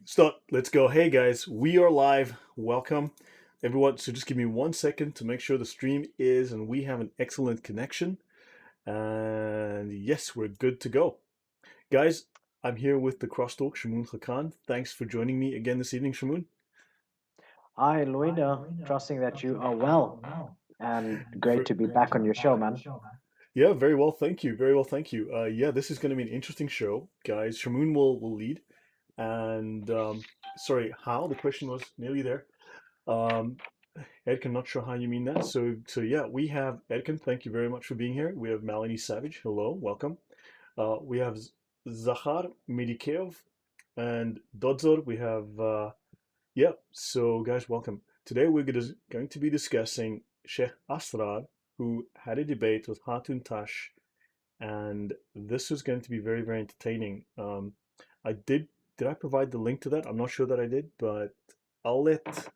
Start. Let's go. Hey guys, we are live. Welcome, everyone. So just give me 1 second to make sure the stream is and we have an excellent connection. And yes, we're good to go. Guys, I'm here with the Crosstalk, Shamoon Khakan. Thanks for joining me again this evening, Shamoon. Hi, Lloyd. Trusting that you are well and great Ver- to be back on your show, man. yeah, very well. Thank you. Very well. Thank you. Yeah, this is going to be an interesting show, guys. Shamoon will lead. And sorry, how? The question was nearly there. Um, Edkin, not sure how you mean that. So yeah, we have Edkin. Thank you very much for being here. We have Melanie Savage. Hello, welcome. We have Zahar Medikev and Dodzor. We have yeah. So guys, welcome. Today we're going to be discussing Sheikh Asrar, who had a debate with Hatun Tash, and this is going to be very very entertaining. I did I provide the link to that? I'm not sure that I did, but I'll let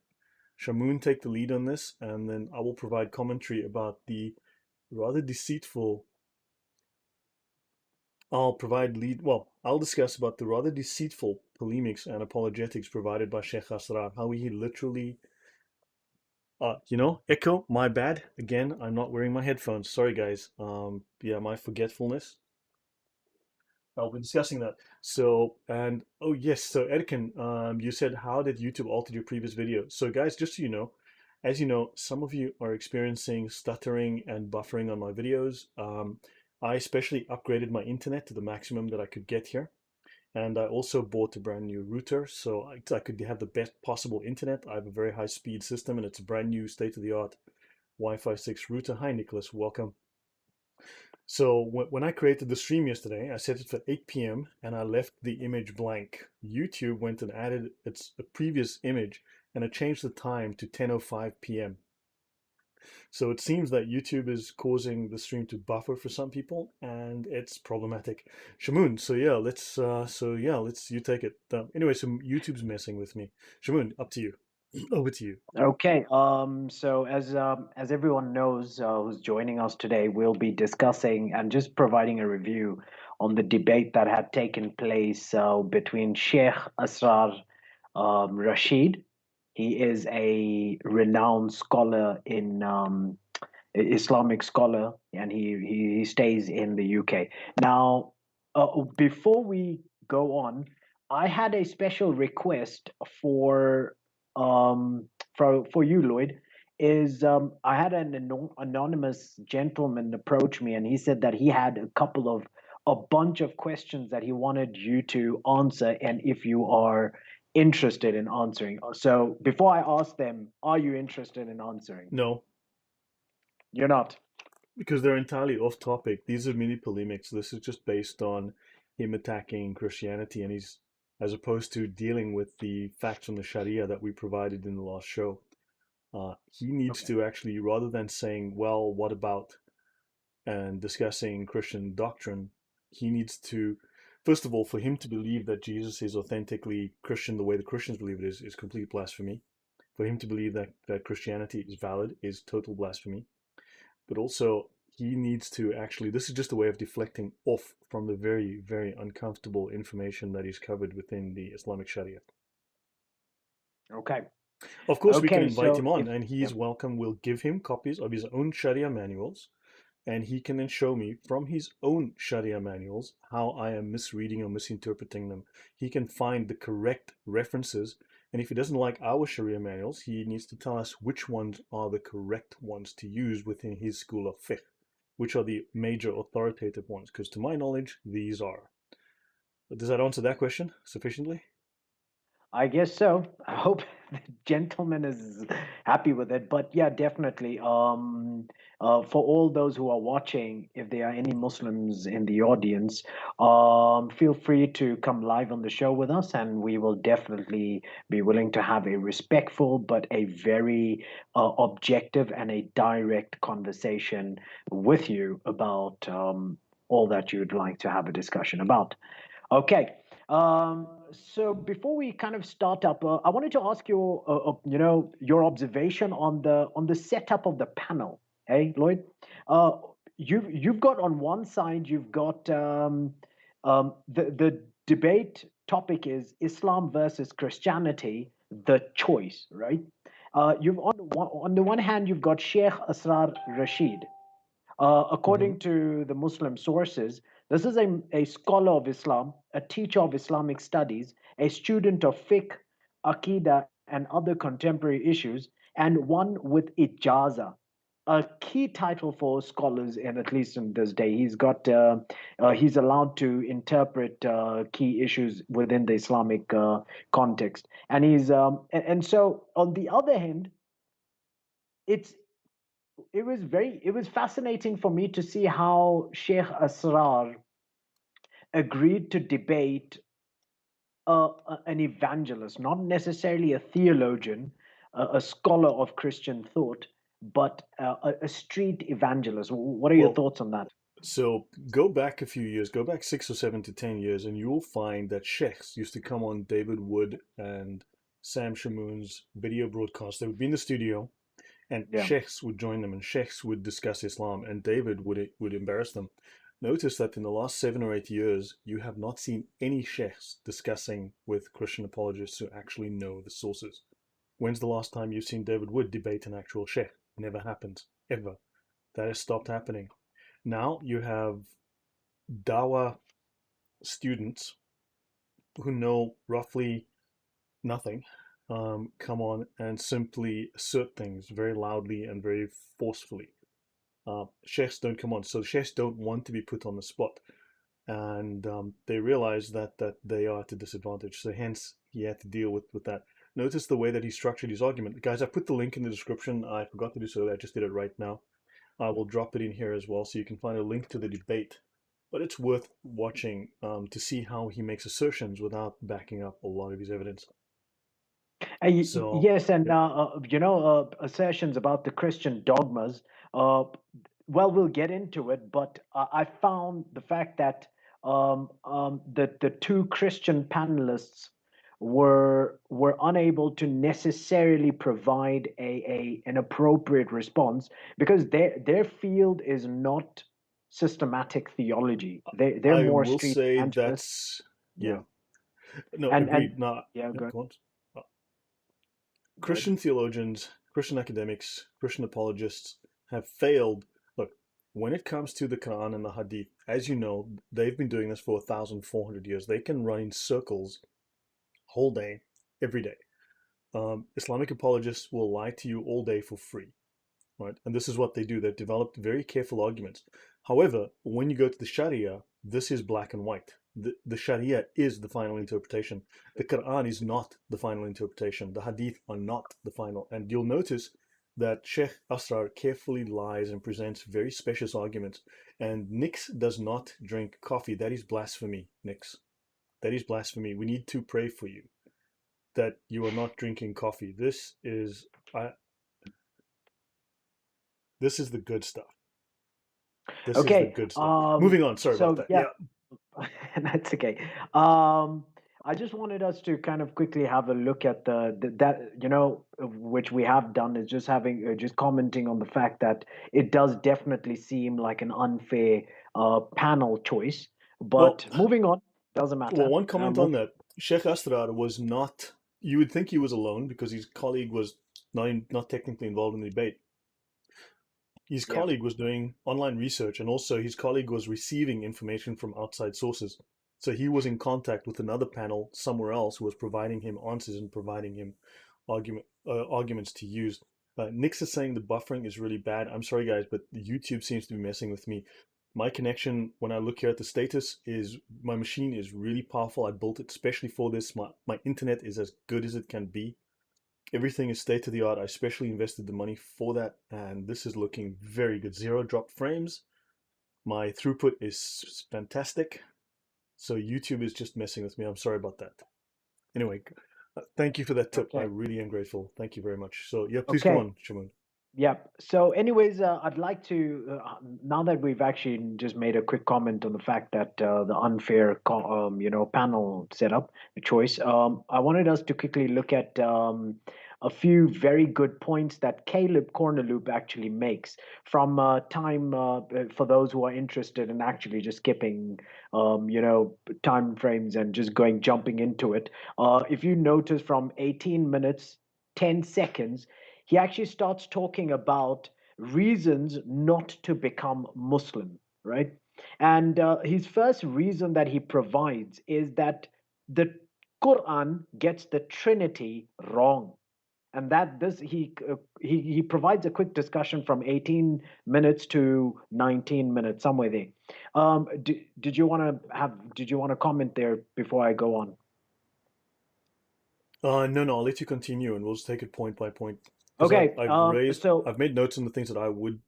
Shamoon take the lead on this, and then I will provide commentary about the rather deceitful. I'll discuss about the rather deceitful polemics and apologetics provided by Sheikh Asrar, how he literally, echo, my bad. Again, I'm not wearing my headphones. Sorry, guys. Yeah, my forgetfulness. I'll be discussing that. So, and oh yes, so Edkin, you said how did YouTube alter your previous video? So guys, just so you know, as you know, some of you are experiencing stuttering and buffering on my videos. I especially upgraded my internet to the maximum that I could get here. And I also bought a brand new router so I could have the best possible internet. I have a very high speed system and it's a brand new state of the art Wi-Fi 6 router. Hi, Nicholas, welcome. So when I created the stream yesterday, I set it for 8 p.m. and I left the image blank. YouTube went and added a previous image and it changed the time to 10:05 p.m. So it seems that YouTube is causing the stream to buffer for some people and it's problematic. Shamoon, let's you take it. Anyway, so YouTube's messing with me. Shamoon, up to you. Over to you. Okay. So as everyone knows who's joining us today, we'll be discussing and just providing a review on the debate that had taken place between Sheikh Asrar Rashid. He is a renowned scholar in Islamic scholar, and he stays in the UK. Now, before we go on, I had a special request for um, for you, Lloyd. Is I had an anonymous gentleman approach me, and he said that he had a bunch of questions that he wanted you to answer, and if you are interested in answering. So before I ask them, are you interested in answering? No, You're not. because they're entirely off topic. These are mini polemics. This is just based on him attacking Christianity, and he's as opposed to dealing with the facts on the Sharia that we provided in the last show. He needs Okay. to actually, rather than saying, "Well, what about?" and discussing Christian doctrine, he needs to, first of all, for him to believe that Jesus is authentically Christian the way the Christians believe it is complete blasphemy. For him to believe that Christianity is valid is total blasphemy. But also, he needs to actually, this is just a way of deflecting off from the very, very uncomfortable information that is covered within the Islamic Sharia. Okay. Of course, we can Okay. invite So him on if and yeah. he's welcome. We'll give him copies of his own Sharia manuals and he can then show me from his own Sharia manuals how I am misreading or misinterpreting them. He can find the correct references, and if he doesn't like our Sharia manuals, he needs to tell us which ones are the correct ones to use within his school of fiqh, which are the major authoritative ones, because to my knowledge, these are. Does that answer that question sufficiently? I guess so. I hope the gentleman is happy with it. But yeah, definitely. For all those who are watching, if there are any Muslims in the audience, feel free to come live on the show with us, and we will definitely be willing to have a respectful but a very objective and a direct conversation with you about all that you'd like to have a discussion about. Okay. So before we kind of start up, I wanted to ask your observation on the setup of the panel. Hey, Lloyd, uh, you've got on one side you've got the debate topic is Islam versus Christianity, the choice, right? You've on the one hand, you've got Sheikh Asrar Rashid. Hmm. According to the Muslim sources, this is a scholar of Islam, a teacher of Islamic studies, a student of fiqh, aqidah, and other contemporary issues, and one with ijaza, a key title for scholars, and at least in this day, he's allowed to interpret key issues within the Islamic context, and and so on the other hand, it's it was fascinating for me to see how Sheikh Asrar agreed to debate an evangelist, not necessarily a theologian, a scholar of Christian thought, but a street evangelist. What are your Well, thoughts on that? so go back a few years, go back 6 or 7 to 10 years, and you'll find that sheikhs used to come on David Wood and Sam Shamoon's video broadcast. They would be in the studio, and Yeah. sheikhs would join them, and sheikhs would discuss Islam, and David would embarrass them. Notice that in the last 7 or 8 years, you have not seen any sheikhs discussing with Christian apologists who actually know the sources. When's the last time you've seen David Wood debate an actual sheikh? Never happens, ever. That has stopped happening. Now you have Dawa students who know roughly nothing come on and simply assert things very loudly and very forcefully. Sheikhs don't come on, so sheikhs don't want to be put on the spot, and they realize that they are at a disadvantage. So hence he had to deal with that. Notice the way that he structured his argument, guys. I put the link in the description. I forgot to do so. I just did it right now. I will drop it in here as well, so you can find a link to the debate. But it's worth watching to see how he makes assertions without backing up a lot of his evidence. So, Yes, and yep. assertions about the Christian dogmas. Uh, well, we'll get into it, but I found the fact that the two Christian panelists were unable to necessarily provide a an appropriate response because their field is not systematic theology. They're I more will street say evangelists. that's, Yeah, yeah, no, and agreed. Not, yeah, yeah, good, go on. Uh, good. Christian theologians, Christian academics, Christian apologists have failed. Look, when it comes to the Quran and the Hadith, as you know, they've been doing this for 1,400 years. They can run in circles whole day, every day. Islamic apologists will lie to you all day for free, right? And this is what they do. They've developed very careful arguments. However, when you go to the Sharia, this is black and white. The Sharia is the final interpretation. The Quran is not the final interpretation. The Hadith are not the final. And you'll notice that Sheikh Asrar carefully lies and presents very specious arguments. And Nix does not drink coffee. That is blasphemy, Nix. That is blasphemy. We need to pray for you that you are not drinking coffee. I, this is the good stuff. This is the Okay. good stuff. Moving on. Sorry about So that. yeah, Yeah. that's okay. Um, I just wanted us to kind of quickly have a look at which we have done is just having just commenting on the fact that it does definitely seem like an unfair panel choice. Well, But moving on, doesn't well, matter. one comment on Moving. that. Sheikh Asrar was not. You would think he was alone because his colleague was not technically involved in the debate. His Yeah. colleague was doing online research, and also his colleague was receiving information from outside sources. So he was in contact with another panel somewhere else who was providing him answers and providing him arguments to use. Nix is saying the buffering is really bad. I'm sorry, guys, but YouTube seems to be messing with me. My connection, when I look here at the status, is my machine is really powerful. I built it especially for this. My internet is as good as it can be. Everything is state of the art. I especially invested the money for that, and this is looking very good. Zero drop frames. My throughput is fantastic. So YouTube is just messing with me. I'm sorry about that. Anyway, thank you for that tip. I Okay. really am grateful. Thank you very much. So yeah, please go Okay. on, Shamoon. Yeah. So, anyways, I'd like to now that we've actually just made a quick comment on the fact that the unfair, panel setup choice. I wanted us to quickly look at a few very good points that Caleb Cornerloop actually makes from time for those who are interested in actually just skipping, time frames and just jumping into it. If you notice from 18 minutes, 10 seconds, he actually starts talking about reasons not to become Muslim, right? And his first reason that he provides is that the Quran gets the Trinity wrong, and that this he provides a quick discussion from 18 minutes to 19 minutes, somewhere there. Did you want to have? Did you want to comment there before I go on? No, no, I'll let you continue, and we'll just take it point by point because Okay. I've made notes on the things that I would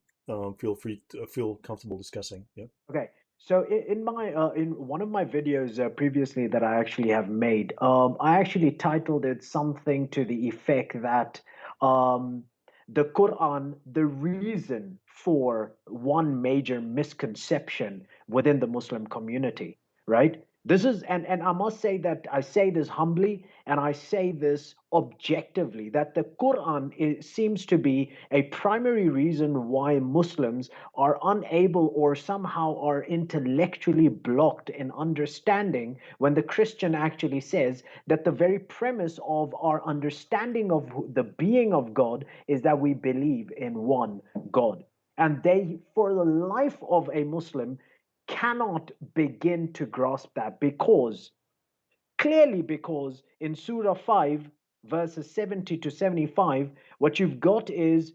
feel free to feel comfortable discussing. Yeah. Okay, so in my in one of my videos previously that I actually have made, I actually titled it something to the effect that um, the Quran, the reason for one major misconception within the Muslim community, right? This is, and I must say that I say this humbly and I say this objectively, that the Quran seems to be a primary reason why Muslims are unable or somehow are intellectually blocked in understanding when the Christian actually says that the very premise of our understanding of the being of God is that we believe in one God. And they, for the life of a Muslim, cannot begin to grasp that because, clearly, because in Surah 5, verses 70 to 75, what you've got is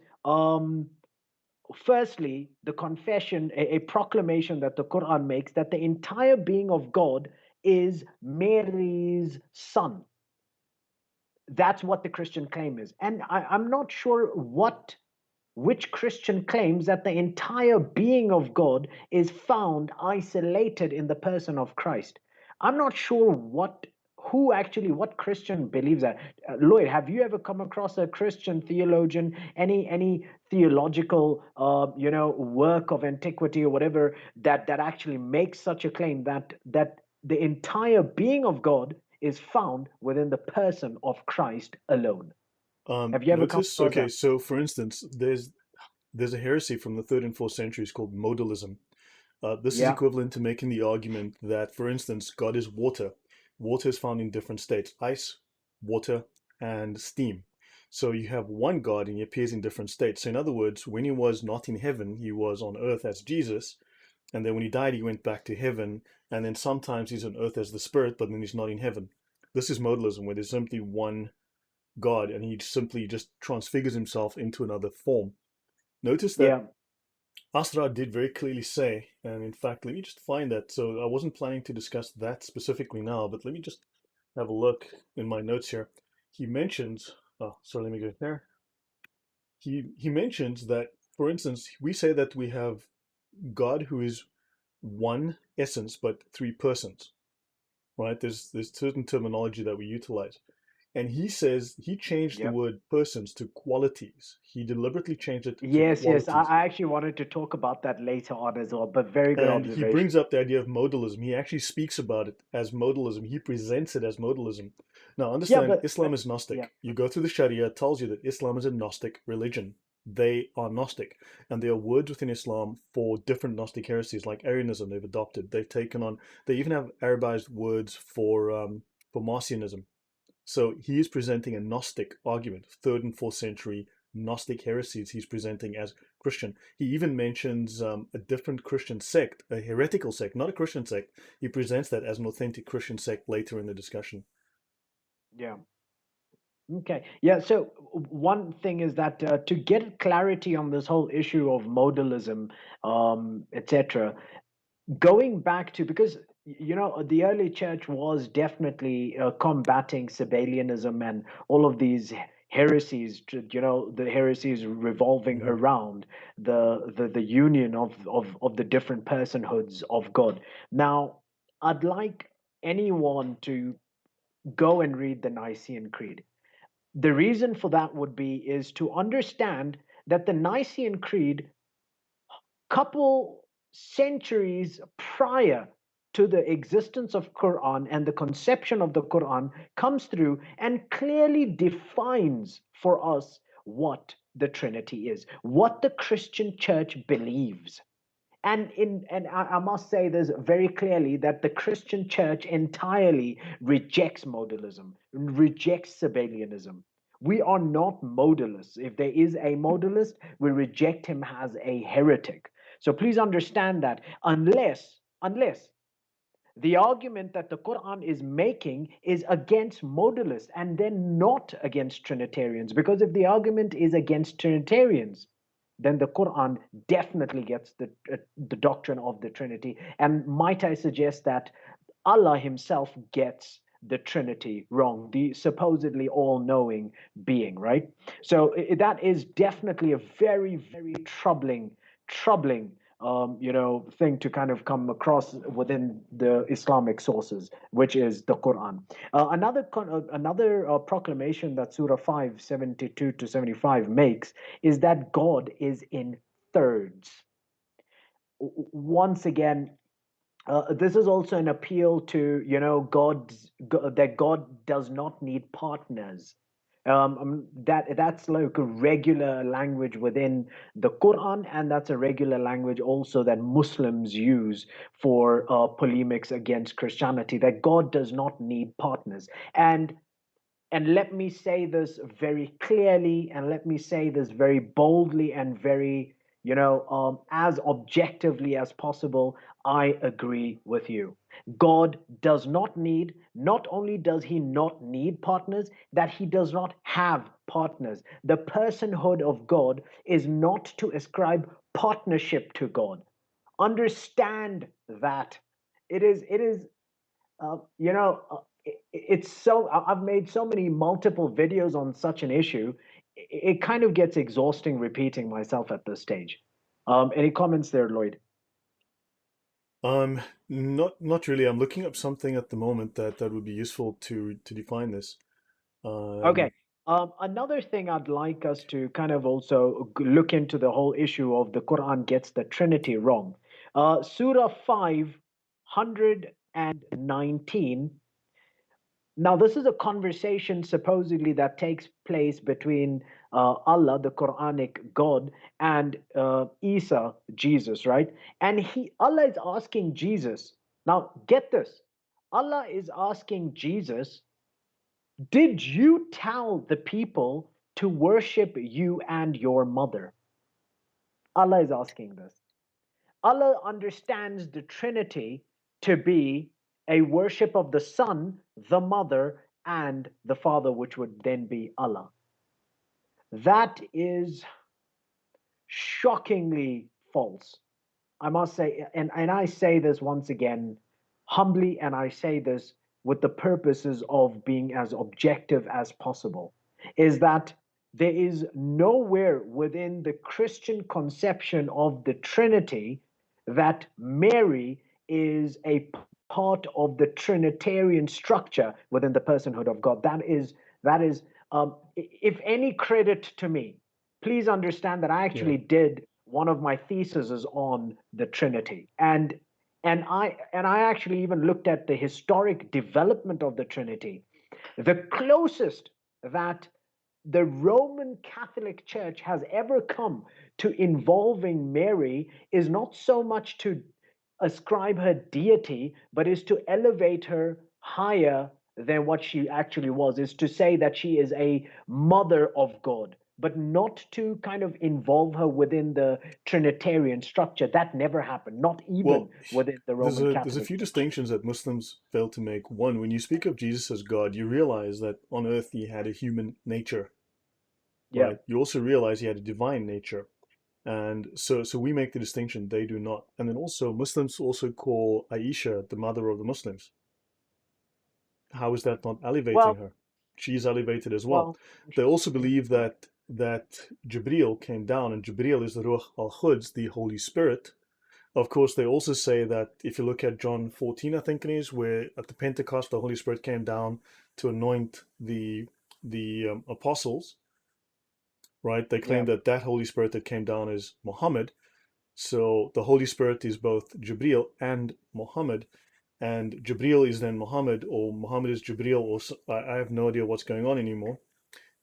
firstly, the confession, a proclamation that the Quran makes that the entire being of God is Mary's son. That's what the Christian claim is. And I'm not sure which Christian claims that the entire being of God is found isolated in the person of Christ. I'm not sure what Christian believes that. Lloyd, have you ever come across a Christian theologian, any theological work of antiquity or whatever that actually makes such a claim that the entire being of God is found within the person of Christ alone? Have you ever come Notice, across okay, that? so for instance, there's a heresy from the third and fourth centuries called modalism. This is Yeah. equivalent to making the argument that, for instance, God is water. Water is found in different states: ice, water, and steam. So you have one God and he appears in different states. So in other words, when he was not in heaven, he was on earth as Jesus, and then when he died, he went back to heaven, and then sometimes he's on earth as the Spirit, but then he's not in heaven. This is modalism, where there's simply one God and he simply just transfigures himself into another form. Notice that Yeah. Asrar did very clearly say, and in fact, let me just find that. So I wasn't planning to discuss that specifically now, but let me just have a look in my notes here. He mentions, oh, sorry, let me go there. He mentions that, for instance, we say that we have God who is one essence but three persons, right? There's certain terminology that we utilize. And he says he changed the Yep. word persons to qualities. He deliberately changed it to Yes, yes. qualities. I actually wanted to talk about that later on as well, but very good And he observation. brings up the idea of modalism. He actually speaks about it as modalism. He presents it as modalism. Now, Yeah, understand, but Islam is yeah, Gnostic. You go through the Sharia, it tells you that Islam is a Gnostic religion. They are Gnostic. And there are words within Islam for different Gnostic heresies, like Arianism, they've adopted. They've taken on, they even have Arabized words for Marcionism. So he is presenting a Gnostic argument, third and fourth century Gnostic heresies he's presenting as Christian. He even mentions a different Christian sect, a heretical sect, not a Christian sect. He presents that as an authentic Christian sect later in the discussion. yeah. Okay. Yeah. So one thing is that to get clarity on this whole issue of modalism, etc., going back to, because the early church was definitely combating Sabellianism and all of these heresies, the heresies revolving Hmm. around the union of the different personhoods of God. Now, I'd like anyone to go and read the Nicene Creed. The reason for that would be is to understand that the Nicene Creed, couple centuries prior to the existence of Quran and the conception of the Quran comes through and clearly defines for us what the Trinity is, what the Christian church believes. And I must say this very clearly, that the Christian church entirely rejects modalism, rejects Sabellianism. We are not modalists. If there is a modalist, we reject him as a heretic. So please understand that unless the argument that the Quran is making is against modalists and then not against Trinitarians. Because if the argument is against Trinitarians, then the Quran definitely gets the doctrine of the Trinity. And might I suggest that Allah Himself gets the Trinity wrong, the supposedly all knowing being, right? So that is definitely a very, very troubling thing to kind of come across within the Islamic sources, which is the Quran. Another proclamation that Surah 5:72 to 75 makes is that God is in thirds. Once again, this is also an appeal to that God does not need partners. That's like a regular language within the Quran, and that's a regular language also that Muslims use for polemics against Christianity. That God does not need partners, and let me say this very clearly, and let me say this very boldly and very, as objectively as possible. I agree with you. God does not need, not only does he not need partners, that he does not have partners. The personhood of God is not to ascribe partnership to God. Understand that. It is it's so I've made so many multiple videos on such an issue. It kind of gets exhausting repeating myself at this stage. Any comments there, Lloyd? Um, not really. I'm looking up something at the moment that would be useful to define this. Okay. Um, Another thing I'd like us to kind of also look into the whole issue of the Quran gets the Trinity wrong. Surah 519. Now, this is a conversation supposedly that takes place between Allah, the Quranic God, and Isa, Jesus, right? And Allah is asking Jesus. Now, get this. Allah is asking Jesus, did you tell the people to worship you and your mother? Allah is asking this. Allah understands the Trinity to be a worship of the Son, the Mother, and the Father, which would then be Allah. That is shockingly false. I must say, and I say this once again humbly, and I say this with the purposes of being as objective as possible, is that there is nowhere within the Christian conception of the Trinity that Mary is a part of the Trinitarian structure within the personhood of God. That is, if any credit to me, please understand that I yeah. actually did one of my theses is on the Trinity, and I actually even looked at the historic development of the Trinity. The closest that the Roman Catholic Church has ever come to involving Mary is not so much to ascribe her deity, but is to elevate her higher than what she actually was, is to say that she is a mother of God, but not to kind of involve her within the Trinitarian structure. That never happened, not even Well, within the there's Roman a Catholic few Church. distinctions that Muslims fail to make. One, when you speak of Jesus as God, you realize that on earth he had a human nature, Yeah. right? You also realize he had a divine nature. And so we make the distinction, they do not. And then also Muslims also call Aisha the mother of the Muslims. How is that not elevating Well, her? She's elevated as well. well, They also mhm, believe that Jibril came down, and Jibril is the Ruh al-Quds, the Holy Spirit. Of course, they also say that if you look at John 14, I think it is, where at the Pentecost the Holy Spirit came down to anoint the apostles, right? They claim yeah. that that Holy Spirit that came down is Muhammad. So the Holy Spirit is both Jibril and Muhammad. and Jibril is then Muhammad, or Muhammad is Jibril, or I have no idea what's going on anymore.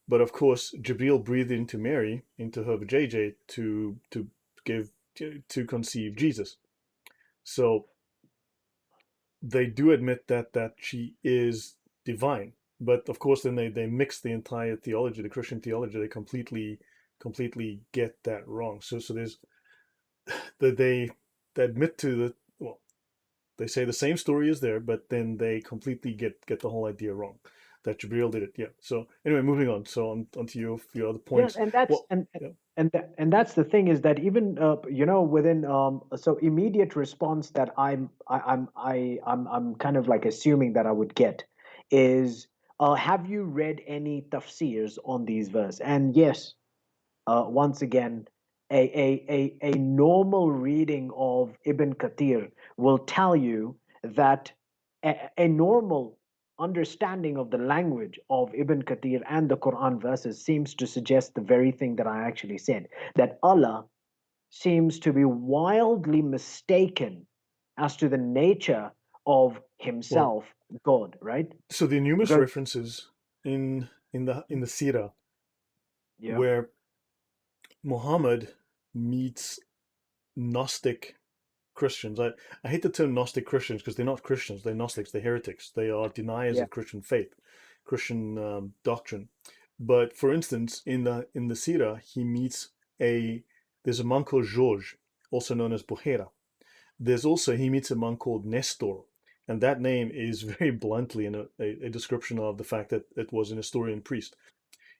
But of course, Jibril breathed into Mary, into her JJ, to give to conceive Jesus. So they do admit that she is divine, but of course, then they mix the entire theology, the Christian theology. They completely get that wrong. So there's that they admit to the well, they say the same story is there, but then they completely get the whole idea wrong. That Jibril did it. Yeah. So anyway, moving on. So onto your other Yeah, points. and that's Well, yeah. and that's the thing is that even within so immediate response that I'm kind of like assuming that I would get is have you read any tafsirs on these verse? And yes, once again, a normal reading of Ibn Kathir will tell you that a normal understanding of the language of Ibn Kathir and the Quran verses seems to suggest the very thing that I actually said, that Allah seems to be wildly mistaken as to the nature of Well, himself, God, right? so the numerous Because, references in the Sirah yeah, where Muhammad meets Gnostic Christians. I hate the term Gnostic Christians because they're not Christians. They're Gnostics. They're heretics. They are deniers yeah, of Christian faith, Christian doctrine. But for instance, in the Sirah, he meets a there's a monk called George, also known as Buhera. There's also he meets a monk called Nestor, and that name is very bluntly a description of the fact that it was an Nestorian priest.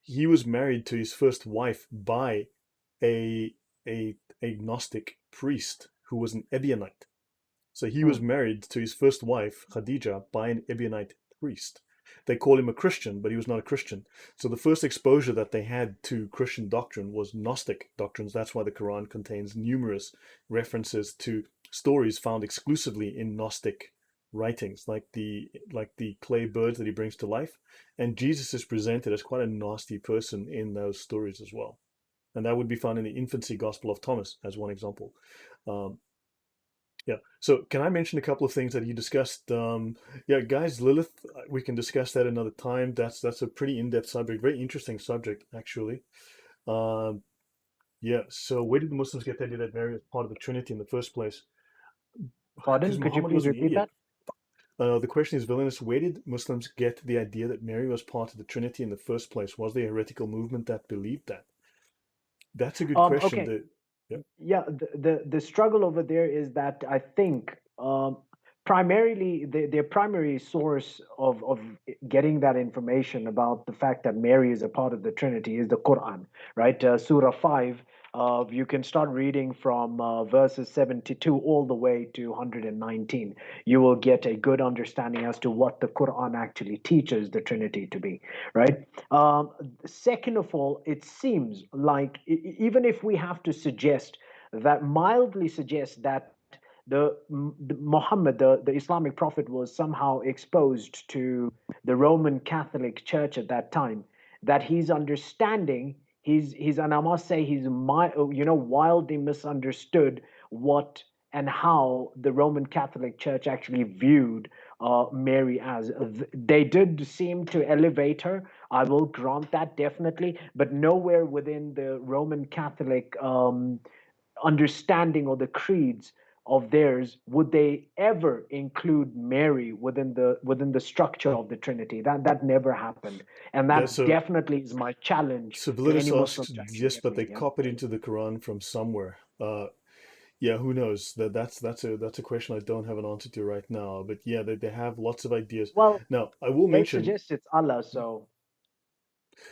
He was married to his first wife by a a Gnostic priest who was an Ebionite. So he was hmm, married to his first wife, Khadija, by an Ebionite priest. They call him a Christian, but he was not a Christian. So the first exposure that they had to Christian doctrine was Gnostic doctrines. That's why the Quran contains numerous references to stories found exclusively in Gnostic writings, like the clay birds that he brings to life. And Jesus is presented as quite a nasty person in those stories as well. And that would be found in the infancy gospel of Thomas as one example. Um, yeah. So can I mention a couple of things that you discussed? Yeah, guys, Lilith, we can discuss that another time. That's a pretty in-depth subject, very interesting subject, actually. Um, yeah. So where did the Muslims get the idea that Mary was part of the Trinity in the first place? Because pardon, could you Muhammad please was an repeat idiot. that? The question is, Villainous, where did Muslims get the idea that Mary was part of the Trinity in the first place? Was there a heretical movement that believed that? That's a good question. Okay. Yeah, Yeah, the struggle over there is that I think primarily their primary source of getting that information about the fact that Mary is a part of the Trinity is the Quran, right? Surah 5. You can start reading from verses 72 all the way to 119. You will get a good understanding as to what the Quran actually teaches the Trinity to be, right? Second of all, it seems like even if we have to suggest that mildly suggests that the Muhammad, the Islamic prophet, was somehow exposed to the Roman Catholic Church at that time. That his understanding, his and I must say, wildly misunderstood what and how the Roman Catholic Church actually viewed Mary as. They did seem to elevate her. I will grant that definitely, but nowhere within the Roman Catholic understanding or the creeds of theirs would they ever include Mary within the structure of the Trinity. That never happened, and yeah. that So definitely is my challenge to Villainous any asks, Muslim to actually yes, but agree. they Yeah. copied into the Quran from somewhere. Yeah, who knows? That's a question I don't have an answer to right now. But yeah, they have lots of ideas. Well, Now, I will they mention, suggest it's Allah, so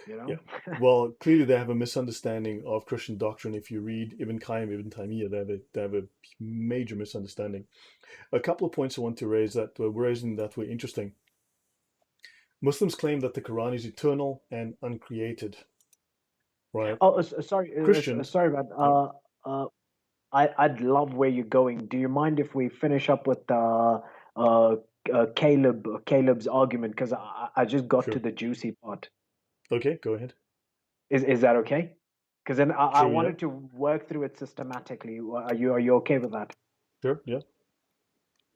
you yeah, know. well, clearly they have a misunderstanding of Christian doctrine. If you read Ibn Qayyim, Ibn Taymiyyah, they have a major misunderstanding. A couple of points I want to raise that were raising that were interesting. Muslims claim that the Quran is eternal and uncreated, right? Oh, sorry, Christians, sorry about. yeah, I'd love where you're going. Do you mind if we finish up with uh, Caleb's argument? Because I just got to sure. the juicy part. Okay, go ahead. Is that okay? Because then I Sure, yeah, wanted to work through it systematically. Are you okay with that? sure, yeah.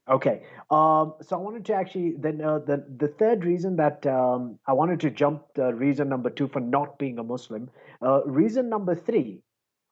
Okay. So I wanted to actually then the third reason that I wanted to jump reason number two for not being a Muslim. Reason number three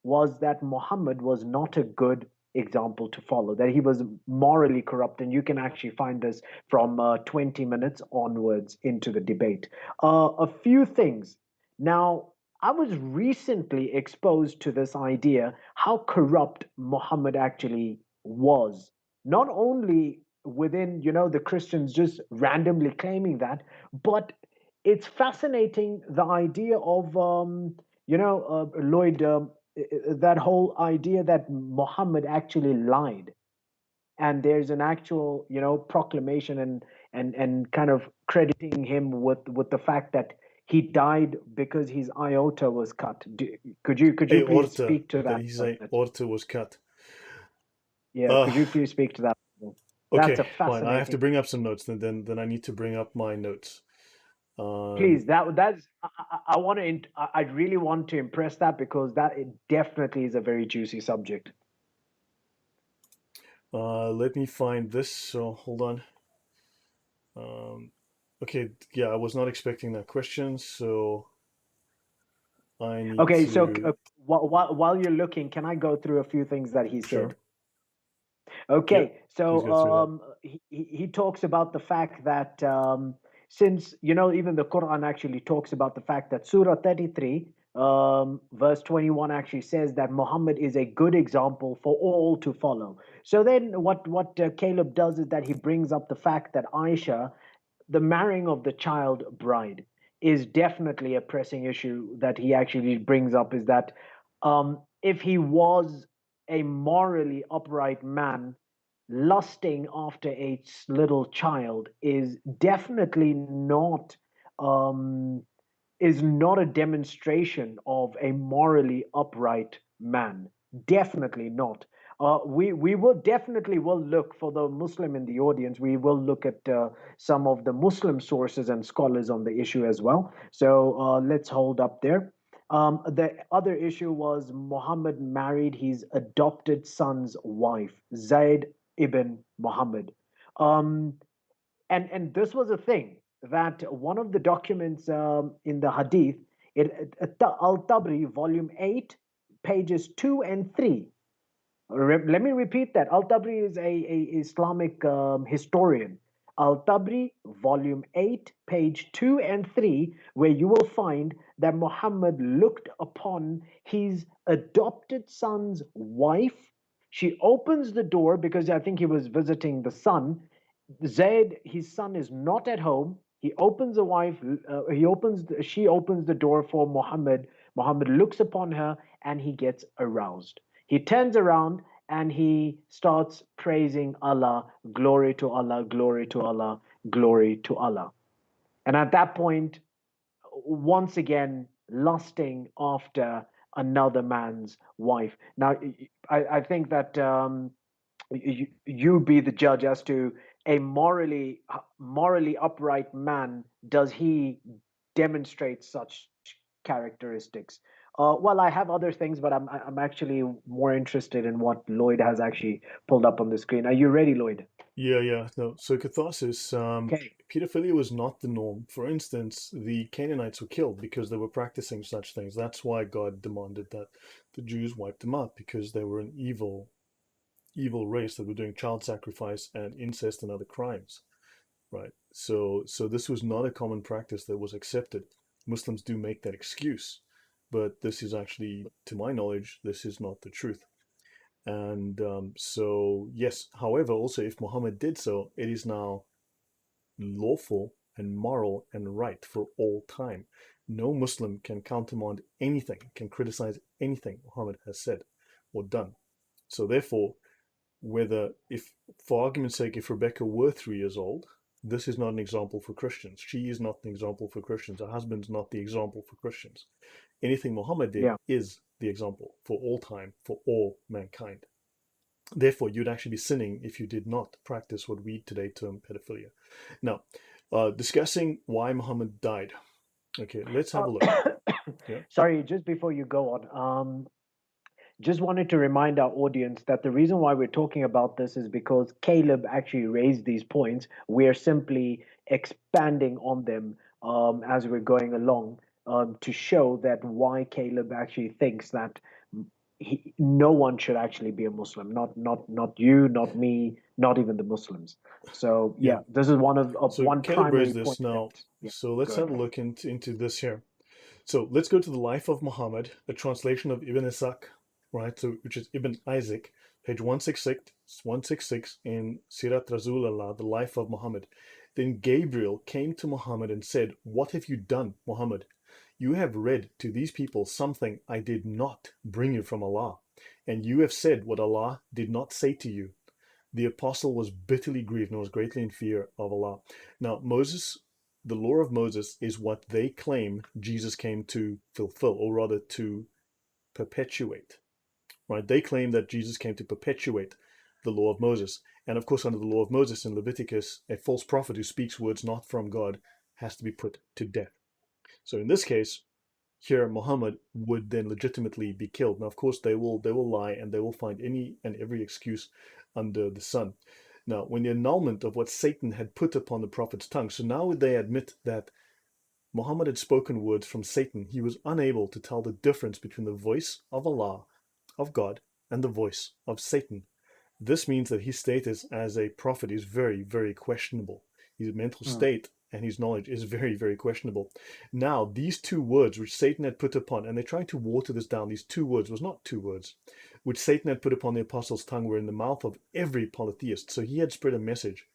was that Muhammad was not a good example to follow. That he was morally corrupt, and you can actually find this from 20 minutes onwards into the debate. A few things. Now, I was recently exposed to this idea how corrupt Muhammad actually was, not only within the Christians just randomly claiming that, but it's fascinating the idea of Lloyd, that whole idea that Muhammad actually lied, and there's an actual proclamation and kind of crediting him with the fact that he died because his aorta was cut. Could you please Aorta, speak to that that his a bit? aorta was cut. Yeah, Uh, could you please speak to that? That's okay, a fine. I have fascinating. to bring up some notes, then I need to bring up my notes. Um, Please, that's I want to. I really want to impress that because that it definitely is a very juicy subject. let me find this. So hold on. Um, okay, yeah, I was not expecting that question, so I need Okay, so to. while you're looking, can I go through a few things that he Sure. said? Yep. Okay, Please so go through that. he talks about the fact that since even the Quran actually talks about the fact that Surah 33, verse 21 actually says that Muhammad is a good example for all to follow. So then what Caleb does is that he brings up the fact that Aisha, the marrying of the child bride, is definitely a pressing issue that he actually brings up, is that if he was a morally upright man, lusting after a little child um, is not a demonstration of a morally upright man. Definitely not. We will definitely will look for the Muslim in the audience. We will look at some of the Muslim sources and scholars on the issue as well. So let's hold up there. The other issue was Muhammad married his adopted son's wife, Zayd ibn Muhammad. Um, and this was a thing that one of the documents in the hadith, al-Tabri, volume 8, pages 2 and 3. Let me repeat that. Al-Tabri is a Islamic historian. Al-Tabri, volume 8, page 2 and 3, where you will find that Muhammad looked upon his adopted son's wife. She opens the door because I think he was visiting the son. Zaid, his son, is not at home. He opens the wife. She opens the door for Muhammad. Muhammad looks upon her and he gets aroused. He turns around and he starts praising Allah. Glory to Allah. Glory to Allah. Glory to Allah. And at that point, once again, lusting after another man's wife. Now, I think that you be the judge as to a morally upright man, does he demonstrate such characteristics? Well, I have other things, but I'm actually more interested in what Lloyd has actually pulled up on the screen. Are you ready, Lloyd? Yeah, yeah. No. So catharsis, Okay. pedophilia was not the norm. For instance, the Canaanites were killed because they were practicing such things. That's why God demanded that the Jews wipe them out because they were an evil race that were doing child sacrifice and incest and other crimes. Right. So this was not a common practice that was accepted. Muslims do make that excuse, but this is actually, to my knowledge, this is not the truth. And so, yes, however, also if Muhammad did so, it is now lawful and moral and right for all time. No Muslim can countermand anything, can criticize anything Muhammad has said or done. So therefore, whether if, for argument's sake, if Rebecca were 3 years old, this is not an example for Christians. She is not an example for Christians. Her husband's not the example for Christians. Anything Muhammad did Yeah. is the example for all time, for all mankind. Therefore, you'd actually be sinning if you did not practice what we today term pedophilia. Now, discussing why Muhammad died. Okay, let's have Uh, a look. Yeah. sorry, just before you go on, Just wanted to remind our audience that the reason why we're talking about this is because Caleb actually raised these points. We're simply expanding on them as we're going along to show that why Caleb actually thinks that no one should actually be a Muslim. Not you, not me, not even the Muslims. So Yeah. yeah, this is one of So one Caleb primary raised point this now. that yeah. So Go let's have a ahead. look into this here. So let's go to the life of Muhammad, a translation of Ibn Ishaq, right? So which is Ibn Isaac, page 166 in Sirat Rasulullah, the life of Muhammad. Then Gabriel came to Muhammad and said, "What have you done, Muhammad? You have read to these people something I did not bring you from Allah, and you have said what Allah did not say to you." The apostle was bitterly grieved and was greatly in fear of Allah. Now, Moses, the law of Moses is what they claim Jesus came to fulfill, or rather to perpetuate. Right? They claim that Jesus came to perpetuate the law of Moses. And of course, under the law of Moses in Leviticus, a false prophet who speaks words not from God has to be put to death. So in this case, here Muhammad would then legitimately be killed. Now, of course, they will lie and they will find any and every excuse under the sun. Now, when the annulment of what Satan had put upon the prophet's tongue, so now they admit that Muhammad had spoken words from Satan. He was unable to tell the difference between the voice of Allah, of God, and the voice of Satan. This means that his status as a prophet is very, very questionable. His mental Mm. state and his knowledge is very, very questionable. Now, these two words which Satan had put upon, and they're trying to water this down, these two words was not two words, which Satan had put upon the apostles' tongue were in the mouth of every polytheist. So he had spread a message.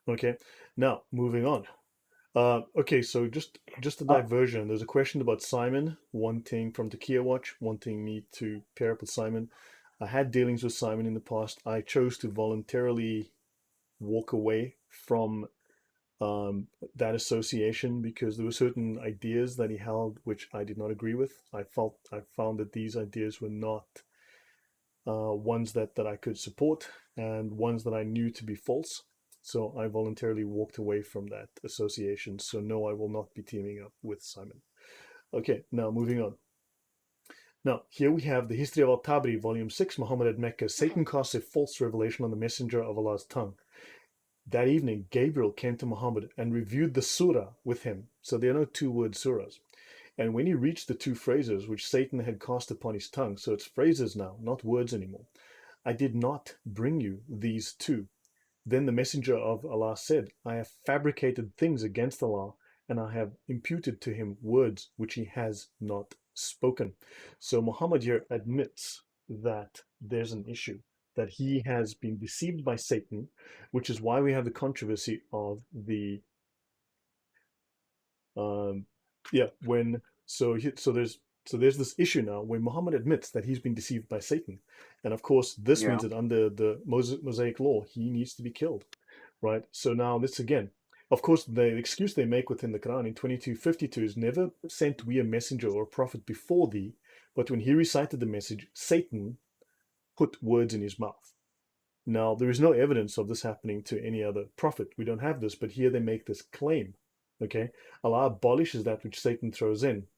Okay, now moving on. Okay, so just a Uh, diversion. There's a question about Simon wanting from the Kia Watch, wanting me to pair up with Simon. I had dealings with Simon in the past. I chose to voluntarily walk away from that association because there were certain ideas that he held which I did not agree with. I found that these ideas were not ones that I could support and ones that I knew to be false. So I voluntarily walked away from that association. So no, I will not be teaming up with Simon. Okay, now moving on. Now, here we have the History of Al-Tabri, Volume 6, Muhammad at Mecca. Satan casts a false revelation on the messenger of Allah's tongue. That evening, Gabriel came to Muhammad and reviewed the surah with him. So there are no two-word surahs. And when he reached the two phrases which Satan had cast upon his tongue, so it's phrases now, not words anymore. I did not bring you these two. Then the messenger of Allah said, I have fabricated things against Allah, and I have imputed to him words which he has not spoken. So Muhammad here admits that there's an issue, that he has been deceived by Satan, which is why we have the controversy of the yeah, when so there's this issue now when Muhammad admits that he's been deceived by Satan, and of course this yeah. means that under the Mosaic law he needs to be killed, right? So now this again, of course, the excuse they make within the Quran in 22:52 is never sent we a messenger or a prophet before thee, but when he recited the message, Satan put words in his mouth. Now there is no evidence of this happening to any other prophet. We don't have this, but here they make this claim. Okay, Allah abolishes that which Satan throws in.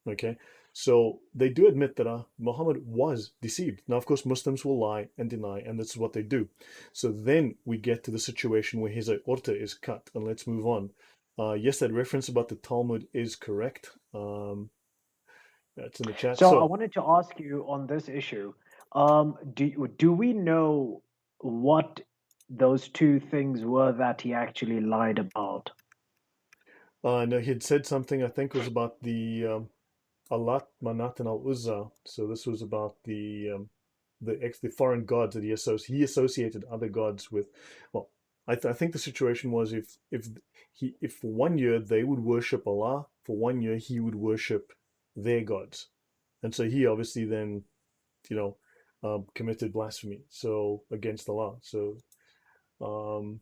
Okay, so they do admit that Muhammad was deceived. Now, of course, Muslims will lie and deny, and this is what they do. So then we get to the situation where his aorta is cut, and let's move on. Yes, that reference about the Talmud is correct. That's in the chat. So I So wanted to ask you on this issue. Do we know what those two things were that he actually lied about? no, he had said something. I think was about the Alat, Manat, and Al Uzza. So this was about the foreign gods that he associated other gods with. Well, I think the situation was if for 1 year they would worship Allah, for 1 year he would worship their gods, and so he obviously then you know committed blasphemy so against Allah. So um,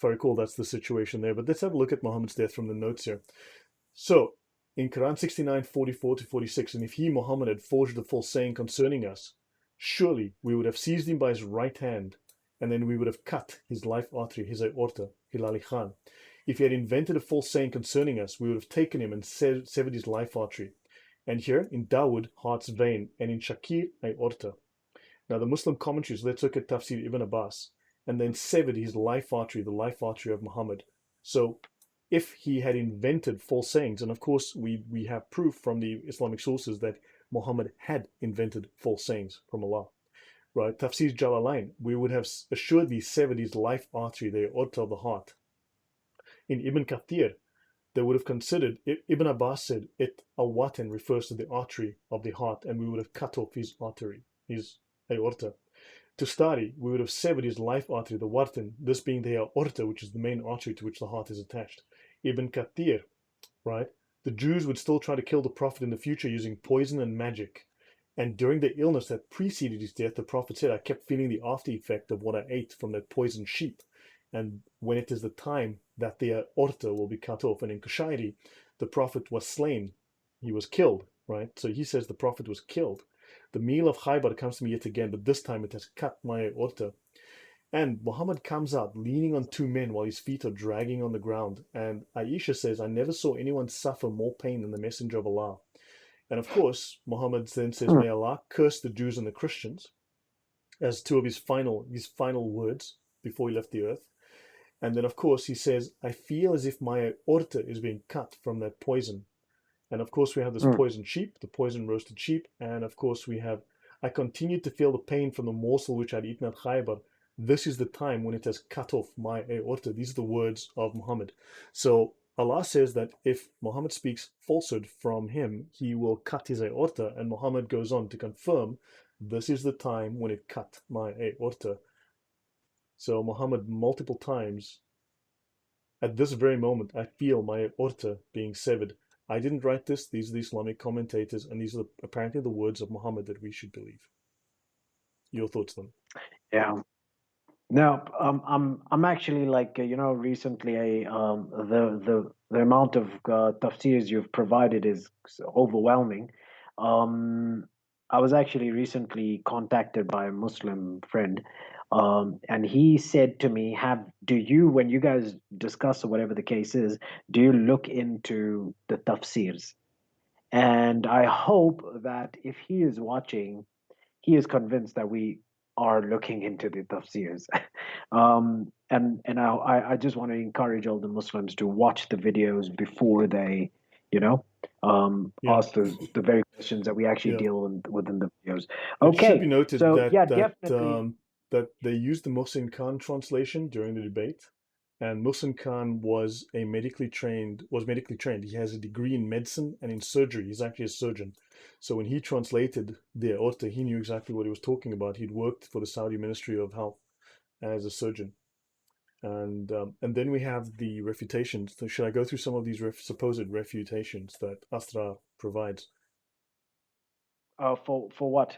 very cool. That's the situation there. But let's have a look at Muhammad's death from the notes here. So, in Quran 69:44 to 46, and if he, Muhammad, had forged a false saying concerning us, surely we would have seized him by his right hand, and then we would have cut his life artery, his aorta, Hilali Khan. If he had invented a false saying concerning us, we would have taken him and severed his life artery. And here in Dawood, heart's vein, and in Shakir, aorta. Now, the Muslim commentaries, let's look at Tafsir Ibn Abbas, and then severed his life artery, the life artery of Muhammad. So, if he had invented false sayings, and of course, we have proof from the Islamic sources that Muhammad had invented false sayings from Allah, right? Tafsir Jalalain, we would have assuredly severed his life artery, the aorta of the heart. In Ibn Kathir, they would have considered, Ibn Abbas said, it awatan refers to the artery of the heart, and we would have cut off his artery, his aorta. To study, we would have severed his life artery, the wartan, this being the aorta, which is the main artery to which the heart is attached. Ibn Kathir, right? The Jews would still try to kill the Prophet in the future using poison and magic. And during the illness that preceded his death, the Prophet said, I kept feeling the after effect of what I ate from that poisoned sheep. And when it is the time that the aorta will be cut off, and in Kushairi, the Prophet was slain, he was killed, right? So he says the Prophet was killed. The meal of Khaybar comes to me yet again, but this time it has cut my aorta. And Muhammad comes out leaning on two men while his feet are dragging on the ground. And Aisha says, I never saw anyone suffer more pain than the Messenger of Allah. And of course, Muhammad then says, Mm. May Allah curse the Jews and the Christians, as two of his final words before he left the earth. And then, of course, he says, I feel as if my aorta is being cut from that poison. And of course, we have this Mm. poisoned sheep, the poison roasted sheep. And of course, we have, I continued to feel the pain from the morsel which I'd eaten at Khaybar. This is the time when it has cut off my aorta. These are the words of Muhammad. So Allah says that if Muhammad speaks falsehood from him, he will cut his aorta. And Muhammad goes on to confirm, this is the time when it cut my aorta. So Muhammad multiple times, at this very moment, I feel my aorta being severed. I didn't write this. These are the Islamic commentators, and these are apparently the words of Muhammad that we should believe. Your thoughts, then? Yeah. No, I'm actually like recently the amount of tafsirs you've provided is overwhelming. Um, I was actually recently contacted by a Muslim friend, and he said to me, "Have do you when you guys discuss or whatever the case is, do you look into the tafsirs?" And I hope that if he is watching, he is convinced that we are looking into the tafsirs. And I just want to encourage all the Muslims to watch the videos before they, you know, Yeah, ask the very questions that we actually yeah. deal within the videos. It should be Okay, noted so that yeah, definitely. that they used the Mohsin Khan translation during the debate, and Mohsin Khan was medically trained. He has a degree in medicine and in surgery. He's actually a surgeon. So when he translated the aorta, he knew exactly what he was talking about. He'd worked for the Saudi Ministry of Health as a surgeon. And then we have the refutations. So should I go through some of these supposed refutations that Asrar provides? For what?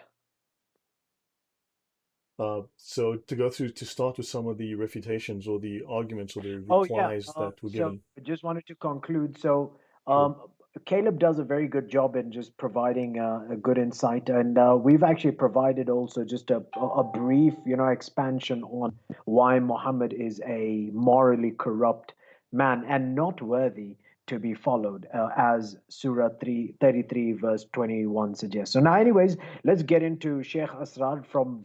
So to go through to start with some of the refutations or the arguments or the Oh yeah. replies that were So given. I just wanted to conclude. So Sure. Caleb does a very good job in just providing a good insight, and we've actually provided also just a brief, expansion on why Muhammad is a morally corrupt man and not worthy to be followed, as Surah 33 verse 21 suggests. So now, anyways, let's get into Sheikh Asrar from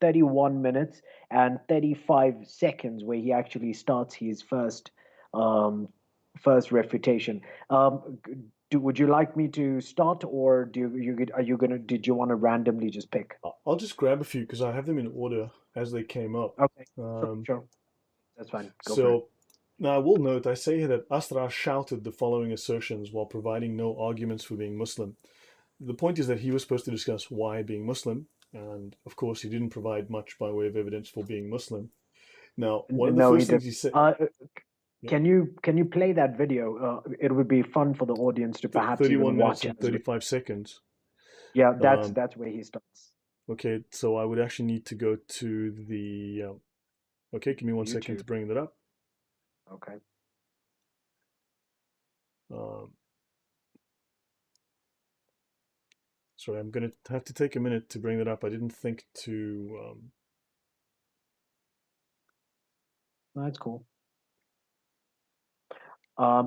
31 minutes and 35 seconds, where he actually starts his um, first refutation. Would you like me to start, or are you gonna? Did you want to randomly just pick? I'll just grab a few because I have them in order as they came up. Okay, sure, Um, sure. That's fine. Go for it. so now I will note I say here that Asrar shouted the following assertions while providing no arguments for being Muslim. The point is that he was supposed to discuss why being Muslim, and of course he didn't provide much by way of evidence for being Muslim. Now, one of the No, he first did. things he said, yeah, Can you play that video? It would be fun for the audience to perhaps 31 even minutes watch and as we. 35 seconds. Yeah, that's Um, that's where he starts. okay, so I would actually need to go to the. Okay, give me 1 second YouTube. to bring that up. Okay. Um, sorry, I'm going to have to take a minute to bring that up. I didn't think to. That's cool.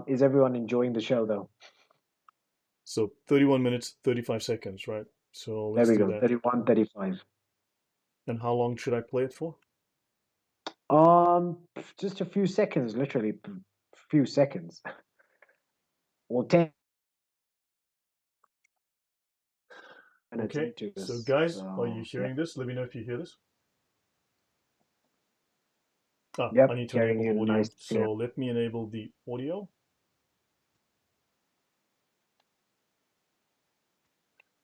Is everyone enjoying the show though? So 31 minutes, 35 seconds, right? So There let's we do go. that. 31, 35. And how long should I play it for? Just a few seconds, literally, few seconds. Well, 10 minutes Okay, into so this. guys, are you So, yeah. hearing this? Let me know if you hear this. Ah, I Yep, need to hearing enable you the audio. nice, clear. So let me enable the audio.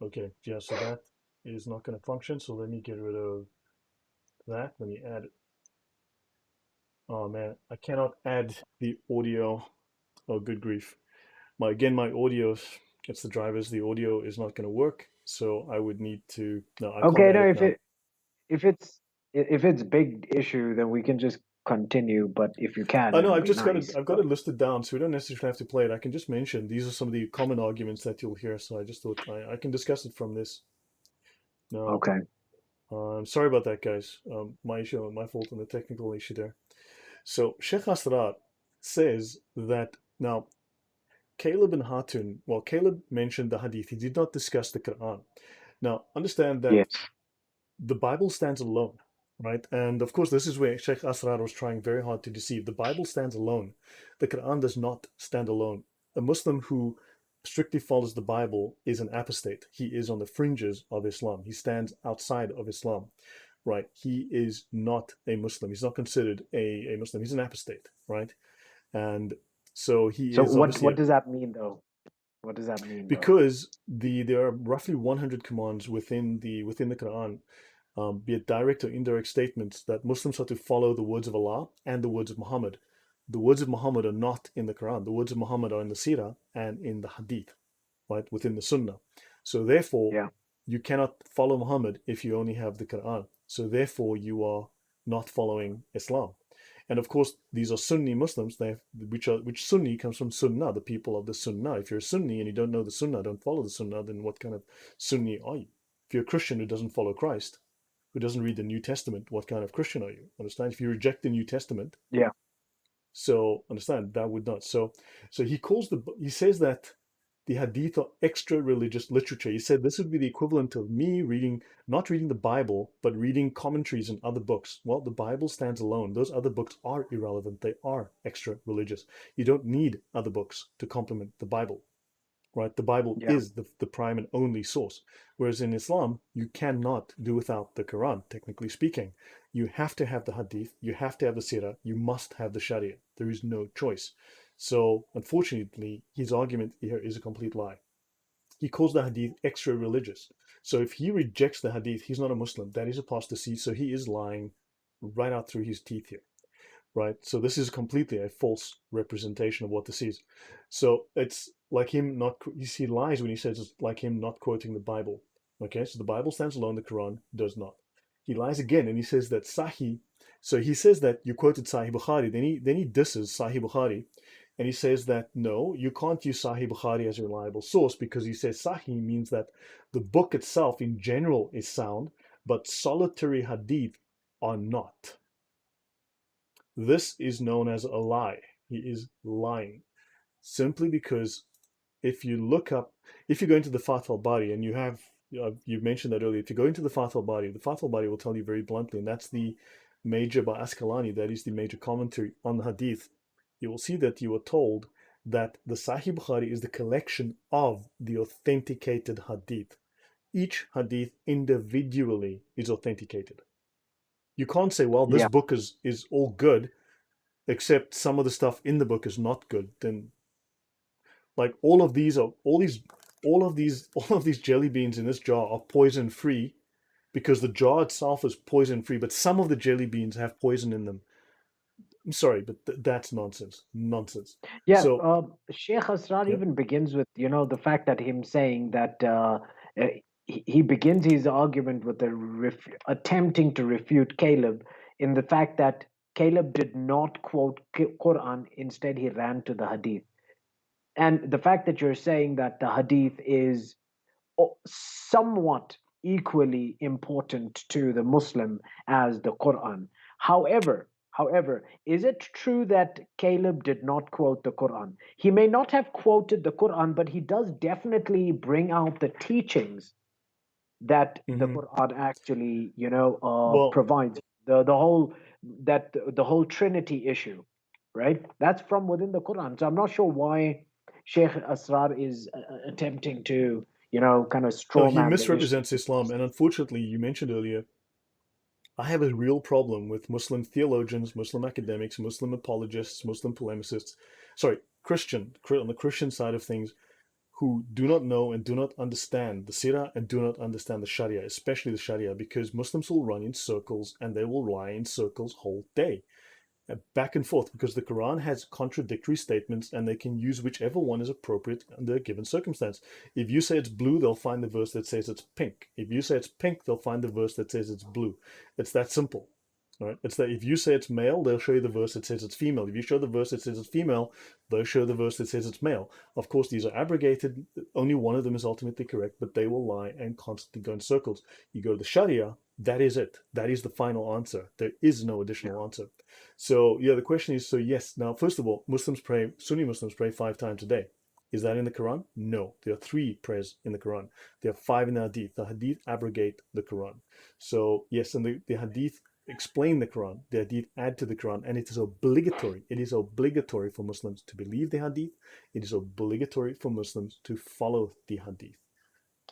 Okay, yeah, so that is not going to function. So let me get rid of that. Let me add it. Oh man, I cannot add the audio. Oh, good grief. My audio, it's the drivers. The audio is not going to work. So I would need to, no, I can't Okay, add no, it now. if it's if it's big issue, then we can just continue. But if you can, I know it'll I've be just got it. nice. I've got it listed down, so we don't necessarily have to play it. I can just mention these are some of the common arguments that you'll hear. So I just thought I can discuss it from this. Now, Okay. sorry about that, guys. My issue, my fault on the technical issue there. So Sheikh Asrar says that now Caleb and Hatun, well, Caleb mentioned the Hadith. He did not discuss the Quran. Now, understand that Yes. the Bible stands alone, right? And of course, this is where Sheikh Asrar was trying very hard to deceive. The Bible stands alone. The Quran does not stand alone. A Muslim who strictly follows the Bible is an apostate. He is on the fringes of Islam. He stands outside of Islam, right? He is not a Muslim. He's not considered a Muslim. He's an apostate, right? And so he So is obviously what does that mean though? What does that mean though? because there are roughly 100 commands within the Quran, be it direct or indirect statements that Muslims are to follow the words of Allah and the words of Muhammad. The words of Muhammad are not in the Quran. The words of Muhammad are in the Sirah and in the Hadith, right, within the Sunnah. So therefore, Yeah. you cannot follow Muhammad if you only have the Quran. So therefore, you are not following Islam. And of course, these are Sunni Muslims, which Sunni comes from Sunnah, the people of the Sunnah. If you're a Sunni and you don't know the Sunnah, don't follow the Sunnah, then what kind of Sunni are you? If you're a Christian who doesn't follow Christ, who doesn't read the New Testament, what kind of Christian are you? Understand? If you reject the New Testament, Yeah. so understand that would not. So he says that the Hadith are extra religious literature. He said this would be the equivalent of me not reading the Bible, but reading commentaries in other books. Well, the Bible stands alone. Those other books are irrelevant. They are extra religious. You don't need other books to complement the Bible, right? The Bible Yeah. is the prime and only source. Whereas in Islam, you cannot do without the Quran, technically speaking. You have to have the Hadith, you have to have the Sirah, you must have the Sharia. There is no choice. So, unfortunately, his argument here is a complete lie. He calls the Hadith extra religious. So, if he rejects the Hadith, he's not a Muslim. That is apostasy. So, he is lying right out through his teeth here, right? So this is completely a false representation of what this is. So it's like him not, he lies when he says it's like him not quoting the Bible. Okay, so the Bible stands alone, the Quran does not. He lies again and he says that Sahih, so he says that you quoted Sahih Bukhari, then he disses Sahih Bukhari and he says that no, you can't use Sahih Bukhari as a reliable source because he says Sahih means that the book itself in general is sound, but solitary hadith are not. This is known as a lie. He is lying simply because if you look up, if you go into the Fath al Bari and you mentioned that earlier, if you go into the Fath al Bari will tell you very bluntly, and that's the major by Asqalani, that is the major commentary on the Hadith. You will see that you are told that the Sahih Bukhari is the collection of the authenticated Hadith. Each Hadith individually is authenticated. You can't say, well, this Yeah. book is all good except some of the stuff in the book is not good, then like all of these jelly beans in this jar are poison free because the jar itself is poison free, but some of the jelly beans have poison in them. I'm sorry, but that's nonsense. Nonsense. Yeah, So Sheikh Asrar yeah, even begins with, the fact that him saying that uh, he begins his argument with attempting to refute Caleb in the fact that Caleb did not quote Quran, instead he ran to the Hadith. And the fact that you're saying that the Hadith is somewhat equally important to the Muslim as the Quran. However, is it true that Caleb did not quote the Quran? He may not have quoted the Quran, but he does definitely bring out the teachings that the Hmm. Quran actually, Well, provides. The whole the whole Trinity issue, right? That's from within the Quran. So I'm not sure why Sheikh Asrar is attempting to, kind of no, straw he man the issue. misrepresents Islam, and unfortunately, you mentioned earlier, I have a real problem with Muslim theologians, Muslim academics, Muslim apologists, Muslim polemicists, sorry, on the Christian side of things, who do not know and do not understand the Sirah and do not understand the Sharia, especially the Sharia, because Muslims will run in circles and they will lie in circles whole day, back and forth, because the Quran has contradictory statements and they can use whichever one is appropriate under a given circumstance. If you say it's blue, they'll find the verse that says it's pink. If you say it's pink, they'll find the verse that says it's blue. It's that simple. All right. It's that if you say it's male, they'll show you the verse that says it's female. If you show the verse that says it's female, they'll show the verse that says it's male. Of course, these are abrogated. Only one of them is ultimately correct, but they will lie and constantly go in circles. You go to the Sharia, that is it. That is the final answer. There is no additional answer. So yeah, the question is, so yes, now first of all, Sunni Muslims pray 5 times a day. Is that in the Quran? No. There are 3 prayers in the Quran. There are 5 in the Hadith. The Hadith abrogate the Quran. So yes, and the Hadith explain the Quran. The Hadith add to the Quran, and it is obligatory. It is obligatory for Muslims to believe the Hadith. It is obligatory for Muslims to follow the Hadith.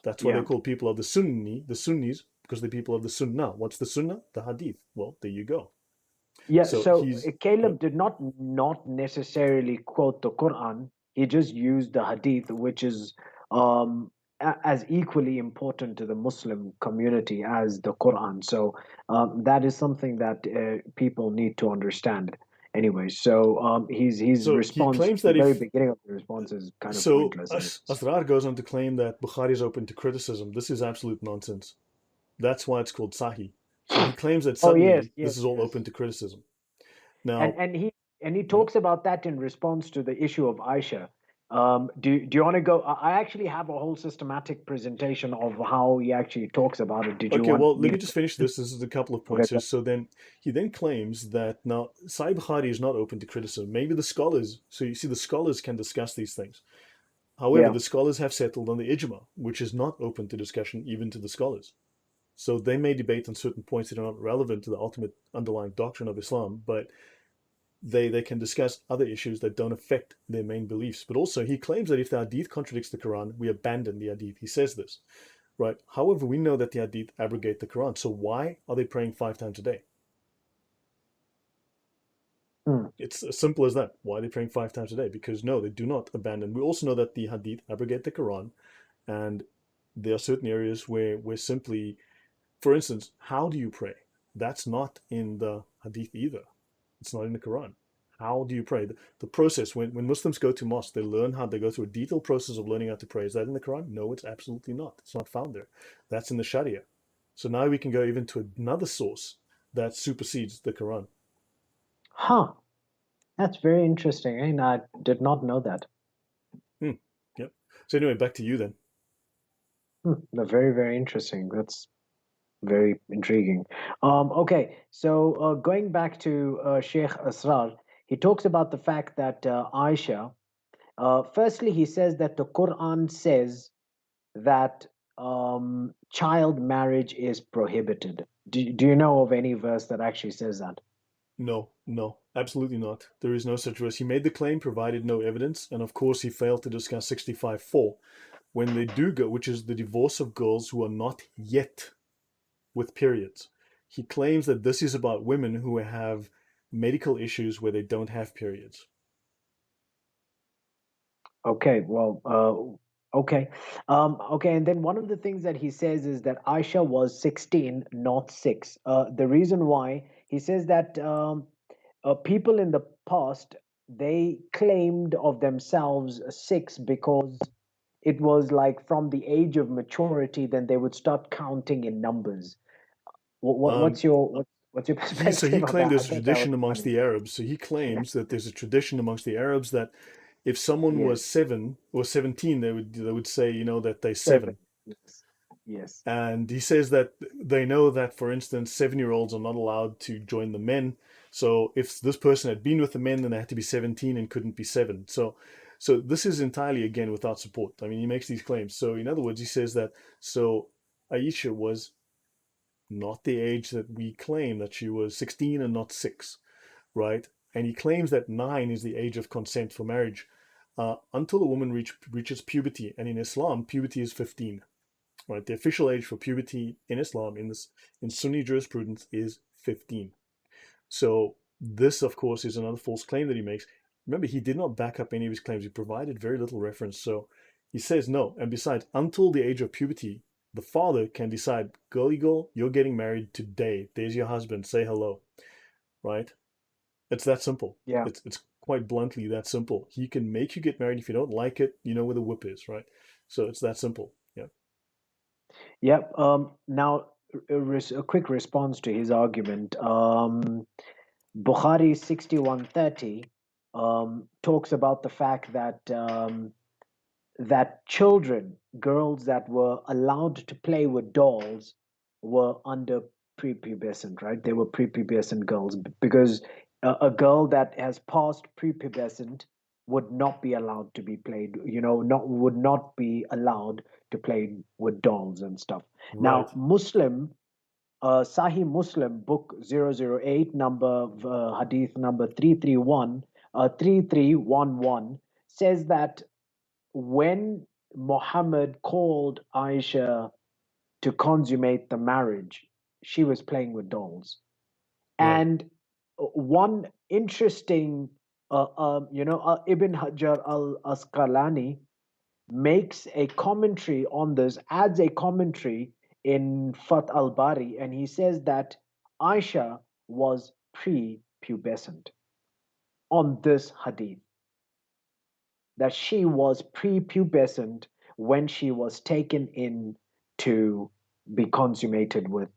That's why they Yeah. call people of the Sunnis, because the people of the Sunnah. What's the Sunnah? The Hadith. Well, there you go. Yeah, So so he's, yep. Caleb did not necessarily quote the Quran. He just used the Hadith, which is as equally important to the Muslim community as the Quran. So that is something that people need to understand. Anyway, so his So he response, claims the that very if beginning of the response, is kind of so, pointless. Anyways. Asrar goes on to claim that Bukhari is open to criticism. This is absolute nonsense. That's why it's called Sahih. So he claims that Oh yes, suddenly yes, this is all yes. open to criticism. and Now, and he and he yeah. talks about that in response to the issue of Aisha. Do you want to go? I actually have a whole systematic presentation of how he actually talks about it. Did you Okay, want well, me let me to? just finish this. This is a couple of Okay. points here. So then he then claims that now Sahih Bukhari is not open to criticism. Maybe the scholars, so you see, the scholars can discuss these things. However, Yeah. the scholars have settled on the ijma, which is not open to discussion even to the scholars. So they may debate on certain points that are not relevant to the ultimate underlying doctrine of Islam, but they can discuss other issues that don't affect their main beliefs. But also, he claims that if the hadith contradicts the Quran, we abandon the hadith. He says this, right? However, we know that the hadith abrogate the Quran. So why are they praying 5 times a day? Hmm. It's as simple as that. Why are they praying 5 times a day? Because no, they do not abandon. We also know that the hadith abrogate the Quran, and there are certain areas where simply, for instance, how do you pray? That's not in the hadith either. It's not in the Quran. How do you pray? The process, when Muslims go to mosque, they learn how, they go through a detailed process of learning how to pray. Is that in the Quran? No, it's absolutely not. It's not found there. That's in the Sharia. So now we can go even to another source that supersedes the Quran. Huh. That's very interesting. And I did not know that. Hmm. Yep. So anyway, back to you then. Very, very interesting. That's very intriguing. Okay, so going back to Sheikh Asrar, he talks about the fact that Aisha. Firstly, he says that the Quran says that child marriage is prohibited. Do you know of any verse that actually says that? No, no, absolutely not. There is no such verse. He made the claim, provided no evidence, and of course he failed to discuss 65:4 when they do go, which is the divorce of girls who are not yet with periods. He claims that this is about women who have medical issues where they don't have periods. Okay, well, okay. Okay, and then one of the things that he says is that Aisha was 16, not 6. The reason why he says that people in the past they claimed of themselves 6 because it was like from the age of maturity, then they would start counting in numbers. Um, What's your so he perspective on claimed that? I there's a thought that was tradition amongst funny. the Arabs. So he claims that there's a tradition amongst the Arabs that if someone Yes, was 7 or 17, they would say, that they're 7. 7. Yes, yes. And he says that they know that, for instance, 7-year-olds are not allowed to join the men. So if this person had been with the men, then they had to be 17 and couldn't be 7. So this is entirely again without support. I mean, he makes these claims. So in other words, he says that so Aisha was not the age that we claim, that she was 16 and not 6, right? And he claims that 9 is the age of consent for marriage until a woman reaches puberty. And in Islam, puberty is 15, right? The official age for puberty in Islam, in Sunni jurisprudence, is 15. So this, of course, is another false claim that he makes. Remember, he did not back up any of his claims. He provided very little reference. So he says no. And besides, until the age of puberty, the father can decide, girly girl, you're getting married today. There's your husband. Say hello, right? It's that simple. Yeah. It's quite bluntly that simple. He can make you get married. If you don't like it, you know where the whip is, right? So it's that simple. Yeah. Yep. Now, a quick response to his argument. Bukhari 6130 talks about the fact that that children, girls that were allowed to play with dolls, were under prepubescent, right? They were prepubescent girls because a girl that has passed prepubescent would not be allowed to be played, not would not be allowed to play with dolls and stuff. Right. Now, Sahih Muslim, book 008, number hadith number 3311 says that when Muhammad called Aisha to consummate the marriage, she was playing with dolls. Right. And one interesting, Ibn Hajar al Asqalani makes a commentary on this, adds a commentary in Fath al Bari, and he says that Aisha was pre-pubescent on this hadith, that she was prepubescent when she was taken in to be consummated with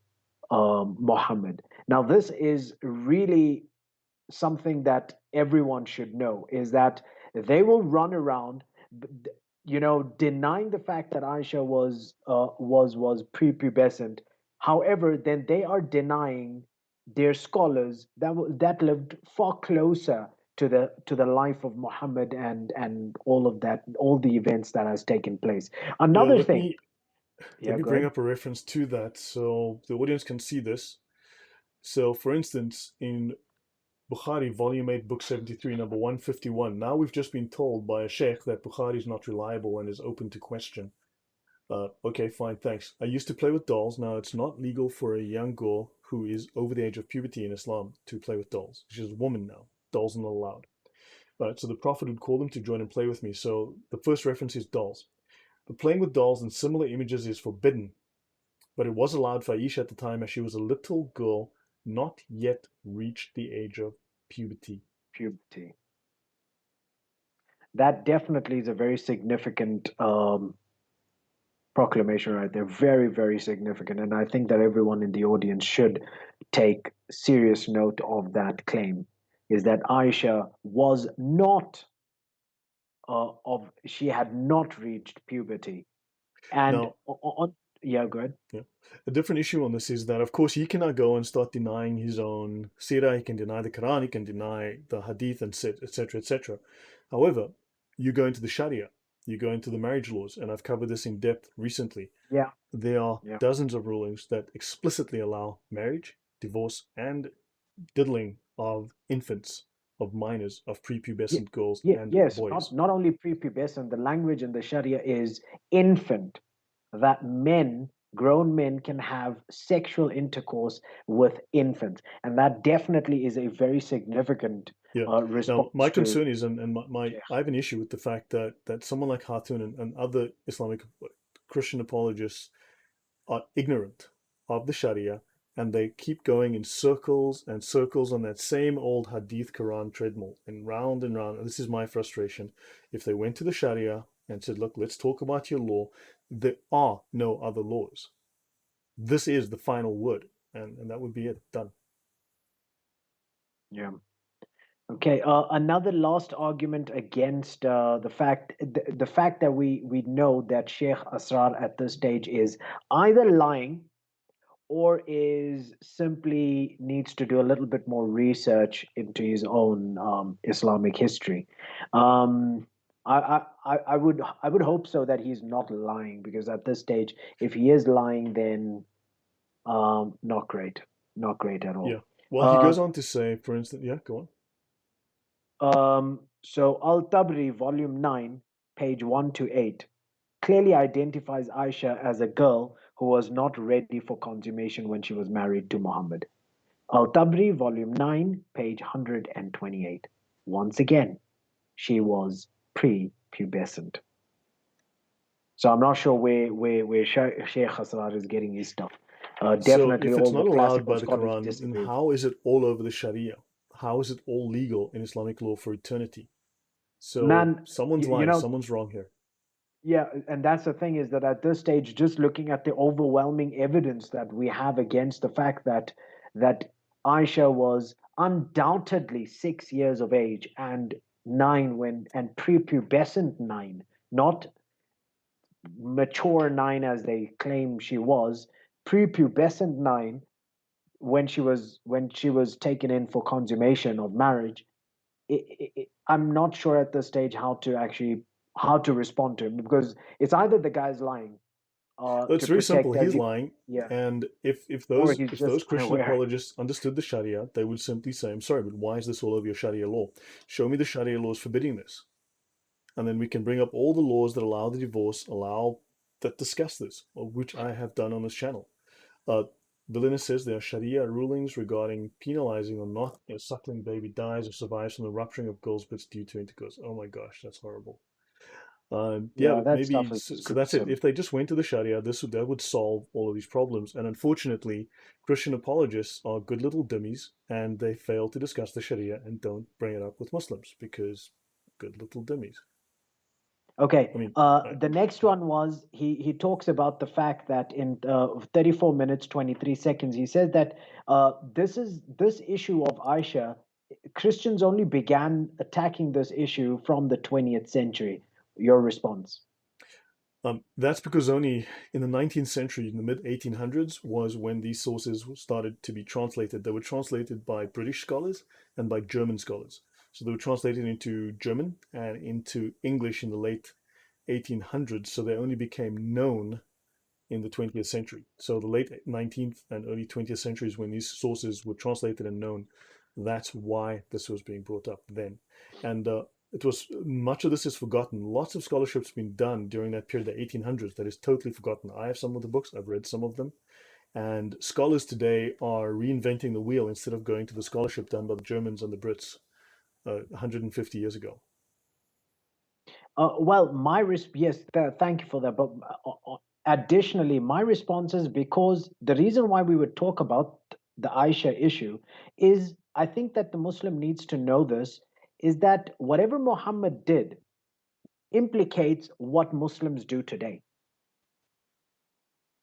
Muhammad. Now, this is really something that everyone should know, is that they will run around, denying the fact that Aisha was prepubescent. However, then they are denying their scholars that lived far closer to the life of Muhammad and all of that, all the events that has taken place. Yeah, Another thing, let yeah, me go bring ahead. up a reference to that so the audience can see this. So, for instance, in Bukhari, Volume 8, Book 73, number 151, now we've just been told by a Sheikh that Bukhari is not reliable and is open to question. Okay, fine, thanks. I used to play with dolls. Now, it's not legal for a young girl who is over the age of puberty in Islam to play with dolls. She's a woman now. Dolls are not allowed. Right, so the Prophet would call them to join and play with me. So the first reference is dolls. But playing with dolls and similar images is forbidden, but it was allowed for Aisha at the time as she was a little girl, not yet reached the age of puberty. Puberty. That definitely is a very significant proclamation right there. Very, very significant. And I think that everyone in the audience should take serious note of that claim, is that Aisha was not she had not reached puberty. And Now, on, yeah, good. yeah, a different issue on this is that, of course, he cannot go and start denying his own Sirah, he can deny the Quran, he can deny the Hadith, and etc., etc. However, you go into the Sharia, you go into the marriage laws, and I've covered this in depth recently. Yeah, There are yeah. dozens of rulings that explicitly allow marriage, divorce, and diddling of infants, of minors, of Yeah, prepubescent girls yeah, and yes, boys. not only prepubescent, the language in the Sharia is infant, that men, grown men, can have sexual intercourse with infants. And that definitely is a very significant Yeah. Now, my response to. concern is, and Yeah. I have an issue with the fact that someone like Hatun and other Islamic Christian apologists are ignorant of the Sharia, and they keep going in circles and circles on that same old Hadith Quran treadmill and round and round. And this is my frustration. If they went to the Sharia and said, look, let's talk about your law, there are no other laws. This is the final word, and that would be it. Done. Yeah. Okay. Another last argument against the fact that we know that Sheikh Asrar at this stage is either lying or is simply needs to do a little bit more research into his own Islamic history. Um, I would hope so that he's not lying, because at this stage, if he is lying, then not great, not great at all. Yeah. Well, he Uh, goes on to say, for instance, yeah, go on. so Al-Tabri, Volume 9, page 1 to 8, clearly identifies Aisha as a girl who was not ready for consummation when she was married to Muhammad. Al-Tabri, Volume 9, page 128. Once again, she was pre-pubescent. So I'm not sure where Sheikh Asrar is getting his stuff. So Definitely if it's all the not allowed classical by the scholars Quran, then disagree. how is it all over the Sharia? How is it all legal in Islamic law for eternity? So Man, someone's you lying, know, someone's wrong here. yeah, and that's the thing, is that at this stage, just looking at the overwhelming evidence that we have against the fact that Aisha was undoubtedly 6 years of age and nine, when and prepubescent nine, not mature nine as they claim she was, prepubescent nine, when she was taken in for consummation of marriage. I'm not sure at this stage how to respond to him, because it's either the guy's lying It's to very simple. protect, as He's you, lying, yeah, and if or those he's if just those Christian unaware. apologists understood the Sharia, they would simply say, "I'm sorry, but why is this all over your Sharia law? Show me the Sharia laws forbidding this, and then we can bring up all the laws that allow the divorce, allow that discuss this, which I have done on this channel." Uh, Belina says there are Sharia rulings regarding penalizing or not a suckling baby dies or survives from the rupturing of girls' bits due to intercourse. Oh my gosh, that's horrible. Yeah, Yeah, but that stuff maybe is so, just so that's it. gruesome. If they just went to the Sharia, that would solve all of these problems. And unfortunately, Christian apologists are good little dummies, and they fail to discuss the Sharia and don't bring it up with Muslims because good little dummies. I Okay. mean, The next one was, he talks about the fact that in 34 minutes 23 seconds, he says that this issue of Aisha, Christians only began attacking this issue from the 20th century. Your response? That's because only in the 19th century, in the mid 1800s, was when these sources started to be translated. They were translated by British scholars and by German scholars. So they were translated into German and into English in the late 1800s. So they only became known in the 20th century. So the late 19th and early 20th centuries, when these sources were translated and known, that's why this was being brought up then. And it was much of this is forgotten. Lots of scholarship's been done during that period, the 1800s, that is totally forgotten. I have some of the books, I've read some of them, and scholars today are reinventing the wheel instead of going to the scholarship done by the Germans and the Brits 150 years ago. Well, yes, thank you for that. But additionally, my response is, because the reason why we would talk about the Aisha issue is, I think that the Muslim needs to know this, is that whatever Muhammad did implicates what Muslims do today.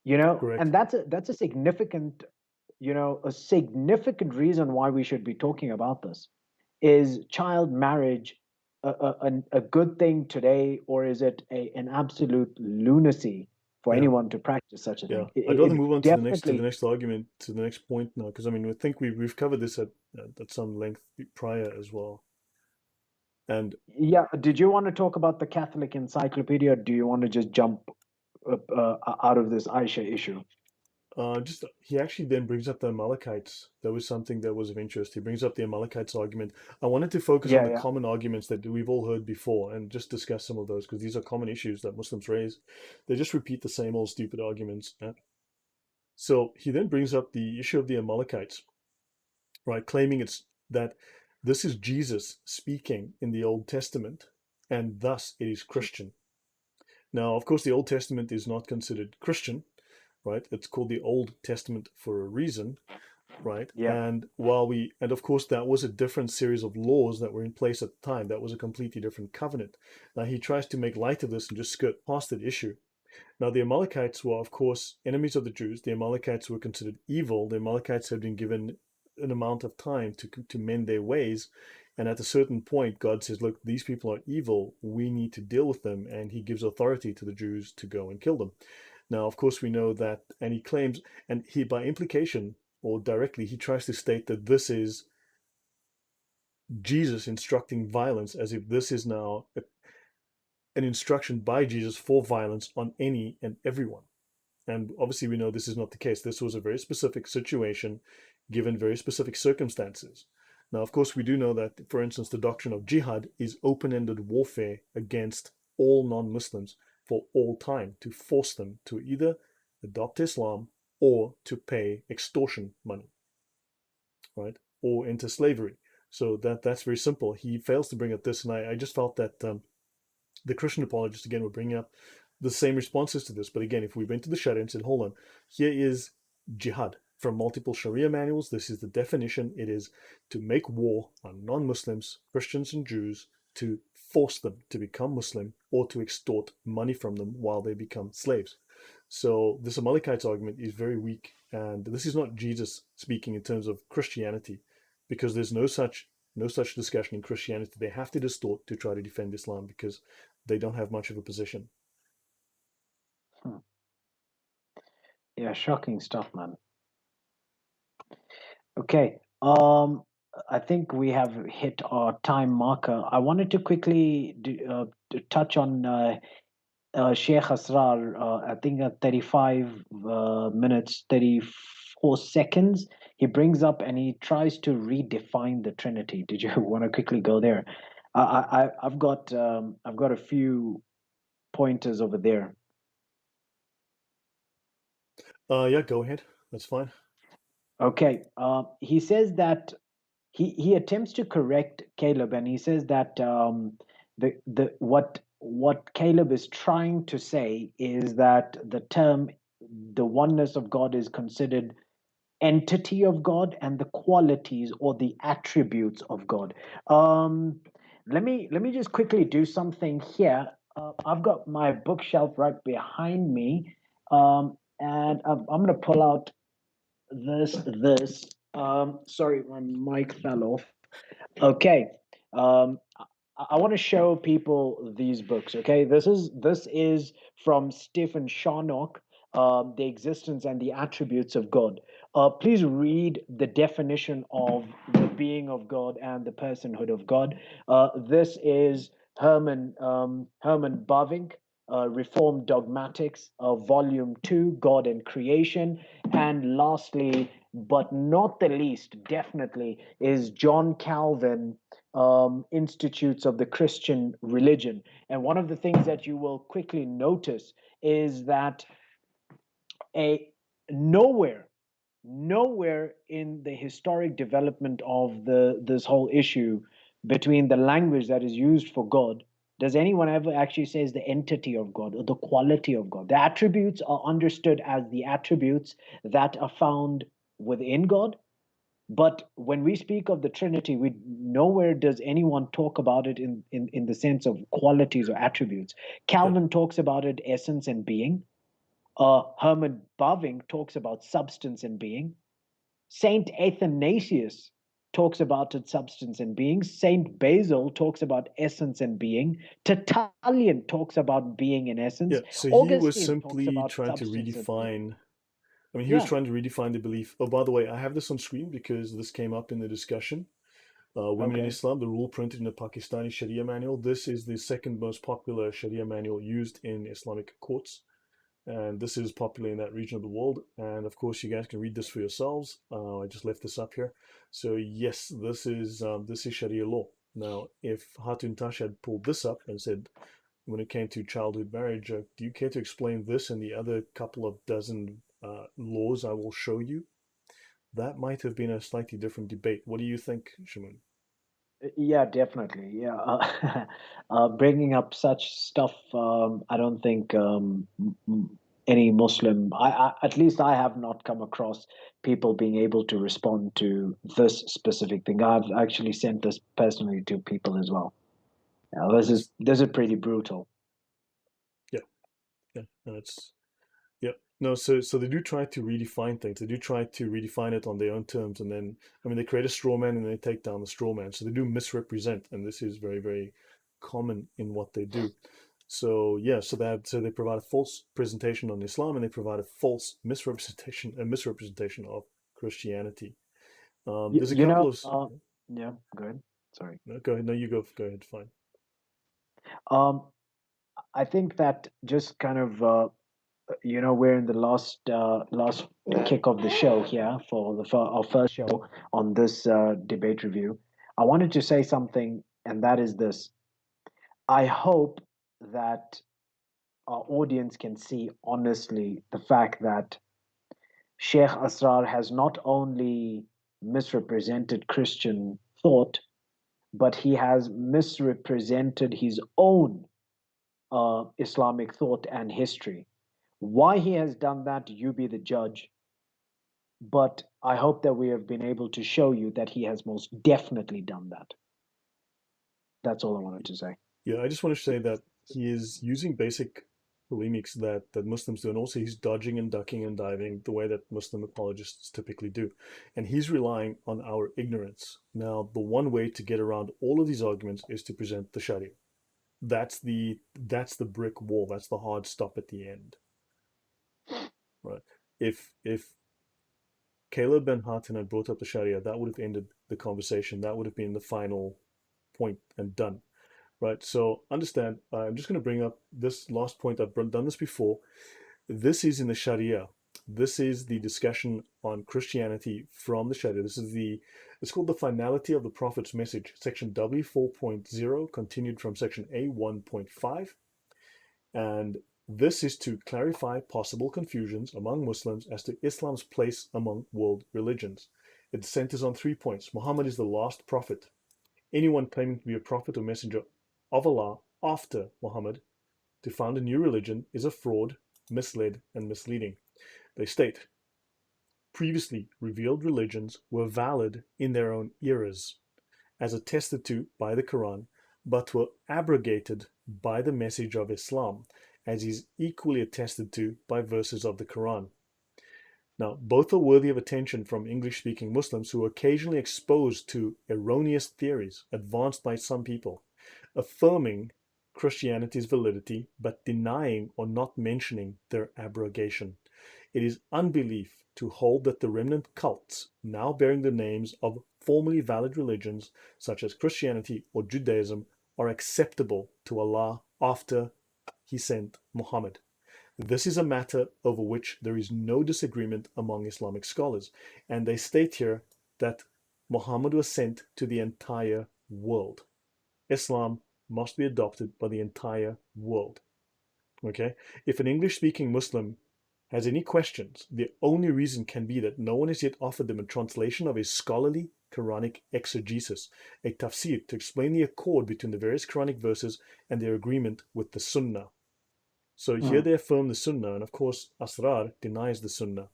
And Correct. that's a significant, a significant reason why we should be talking about this. Is child marriage a good thing today, or is it an absolute lunacy for Yeah. anyone to practice such a Yeah, thing? I'd rather It move on to the definitely. next argument, to the next point now, because I mean, I think we've covered this at some length prior as well. And Yeah, did you want to talk about the Catholic Encyclopedia, or do you want to just jump out of this Aisha issue? just he actually then brings up the Amalekites. That was something that was of interest. He brings up the Amalekites argument. I wanted to focus on Yeah, the yeah. common arguments that we've all heard before and just discuss some of those because these are common issues that Muslims raise. They just repeat the same old stupid arguments. So he then brings up the issue of the Amalekites, right? Claiming it's that this is Jesus speaking in the Old Testament, and thus it is Christian. Now, of course, the Old Testament is not considered Christian, right? It's called the Old Testament for a reason, right? Yeah. And of course, that was a different series of laws that were in place at the time. That was a completely different covenant. Now, he tries to make light of this and just skirt past that issue. Now, the Amalekites were, of course, enemies of the Jews. The Amalekites were considered evil. The Amalekites had been given an amount of time to mend their ways. And at a certain point, God says, look, these people are evil. We need to deal with them. And he gives authority to the Jews to go and kill them. Now, of course, we know that, and he claims, and he, by implication or directly, he tries to state that this is Jesus instructing violence, as if this is now an instruction by Jesus for violence on any and everyone. And obviously, we know this is not the case. This was a very specific situation given very specific circumstances. Now, of course, we do know that, for instance, the doctrine of jihad is open ended warfare against all non Muslims for all time to force them to either adopt Islam or to pay extortion money, right? Or into slavery. So that's very simple. He fails to bring up this, and I just felt that the Christian apologists again were bringing up the same responses to this. But again, if we went to the Sharia and said, hold on, here is jihad from multiple Sharia manuals. This is the definition. It is to make war on non-Muslims, Christians and Jews, to force them to become Muslim or to extort money from them while they become slaves. So this Amalekites argument is very weak, and this is not Jesus speaking in terms of Christianity, because there's no such discussion in Christianity. They have to distort to try to defend Islam because they don't have much of a position. Hmm. Yeah, shocking stuff, man. Okay. I think we have hit our time marker. I wanted to quickly to touch on Sheikh Asrar. I think at 35 minutes, 34 seconds, he brings up and he tries to redefine the Trinity. Did you want to quickly go there? I've got a few pointers over there. Yeah, go ahead. That's fine. Okay. He says that he attempts to correct Caleb, and he says that the what Caleb is trying to say is that the term the oneness of God is considered entity of God and the qualities or the attributes of God. Um, let me just quickly do something here. I've got my bookshelf right behind me, and I'm going to pull out this. Sorry, my mic fell off. Okay. I want to show people these books. Okay, this is from Stephen Sharnock, The Existence and the Attributes of God. Please read the definition of the being of God and the personhood of God. This is Herman Bavinck, Reformed Dogmatics, Volume 2, God and Creation. And lastly, but not the least, definitely, is John Calvin, Institutes of the Christian Religion. And one of the things that you will quickly notice is that a nowhere nowhere in the historic development of the this whole issue between the language that is used for God does anyone ever actually says the entity of God or the quality of God. The attributes are understood as the attributes that are found within God, but when we speak of the Trinity, we nowhere does anyone talk about it in the sense of qualities or attributes. Yeah, Calvin talks about it essence and being. Herman Bavinck talks about substance and being. Saint Athanasius talks about its substance and being. Saint Basil talks about essence and being. Tertullian talks about being and yeah. essence. So he was Augustine talks simply about trying to substance and being. redefine. I mean, he was Yeah. trying to redefine the belief. Oh, by the way, I have this on screen because this came up in the discussion. Women in Okay. Islam, the rule printed in the Pakistani Sharia manual. This is the second most popular Sharia manual used in Islamic courts. And this is popular in that region of the world. And of course, you guys can read this for yourselves. I just left this up here. So yes, this is Sharia law. Now, if Hatun Tash had pulled this up and said, when it came to childhood marriage, do you care to explain this and the other couple of dozen laws I will show you? That might have been a slightly different debate. What do you think, Shimon? Yeah, definitely. Yeah. Bringing up such stuff, I don't think any Muslim, at least I have not come across people being able to respond to this specific thing. I've actually sent this personally to people as well. Yeah, It's this is pretty brutal. yeah, yeah, no, it's yeah. No, so they do try to redefine things. They do try to redefine it on their own terms, and then I mean they create a straw man and they take down the straw man. So they do misrepresent, and this is very, very common in what they do. So yeah, so they provide a false presentation on Islam, and they provide a false misrepresentation of Christianity. You, There's a you couple know, of yeah, good. Sorry. no, go ahead. No, you go. Go ahead. Fine. Um, I think that just kind of we're in the last kick of the show here for our first show on this debate review. I wanted to say something, and that is this: I hope that our audience can see honestly the fact that Sheikh Asrar has not only misrepresented Christian thought, but he has misrepresented his own Islamic thought and history. Why he has done that, you be the judge. But I hope that we have been able to show you that he has most definitely done that. That's all I wanted to say. Yeah, I just want to say that he is using basic polemics that Muslims do, and also he's dodging and ducking and diving the way that Muslim apologists typically do. And he's relying on our ignorance. Now, the one way to get around all of these arguments is to present the Sharia. That's the brick wall. That's the hard stop at the end. Right. If Caleb and Hatun had brought up the Sharia, that would have ended the conversation. That would have been the final point and done. Right. So understand, I'm just going to bring up this last point. I've done this before. This is in the Sharia. This is the discussion on Christianity from the Sharia. It's called the finality of the Prophet's message, section W4.0, continued from section A1.5. And this is to clarify possible confusions among Muslims as to Islam's place among world religions. It centers on 3 points. Muhammad is the last prophet. Anyone claiming to be a prophet or messenger of Allah after Muhammad to found a new religion is a fraud, misled, and misleading. They state, previously revealed religions were valid in their own eras, as attested to by the Quran, but were abrogated by the message of Islam, as is equally attested to by verses of the Quran. Now, both are worthy of attention from English-speaking Muslims who are occasionally exposed to erroneous theories advanced by some people, affirming Christianity's validity but denying or not mentioning their abrogation. It is unbelief to hold that the remnant cults, now bearing the names of formerly valid religions such as Christianity or Judaism, are acceptable to Allah after He sent Muhammad. This is a matter over which there is no disagreement among Islamic scholars, and they state here that Muhammad was sent to the entire world. Islam must be adopted by the entire world. Okay? If an English speaking Muslim has any questions, the only reason can be that no one has yet offered them a translation of a scholarly Quranic exegesis, a tafsir, to explain the accord between the various Quranic verses and their agreement with the Sunnah. So here Mm. they affirm the Sunnah, and of course, Asrar denies the Sunnah.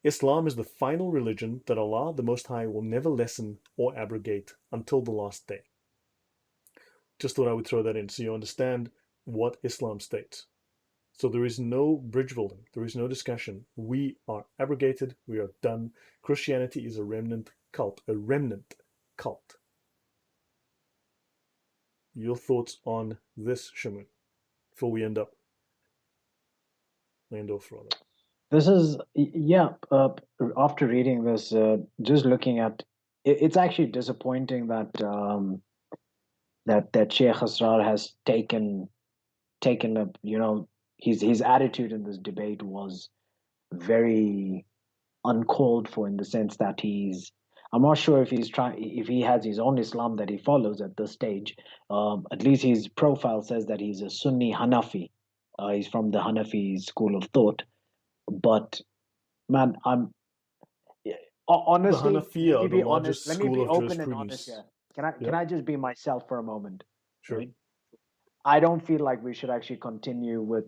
Islam is the final religion that Allah, the Most High, will never lessen or abrogate until the last day. Just thought I would throw that in so you understand what Islam states. So there is no bridge building, there is no discussion. We are abrogated, we are done. Christianity is a remnant cult, a remnant cult. Your thoughts on this, Shamun, before we end off rather. This is, yeah, after reading this, just looking at it's actually disappointing that that Sheikh Asrar has taken up, his attitude in this debate was very uncalled for, in the sense that I'm not sure if he has his own Islam that he follows at this stage. At least his profile says that he's a Sunni Hanafi. He's from the Hanafi school of thought. But man, The honestly, let Hanafiya me are the be honest. largest Let me school be of open and honest jurisprudence. here. Can Yep, I just be myself for a moment, sure, right? I don't feel like we should actually continue with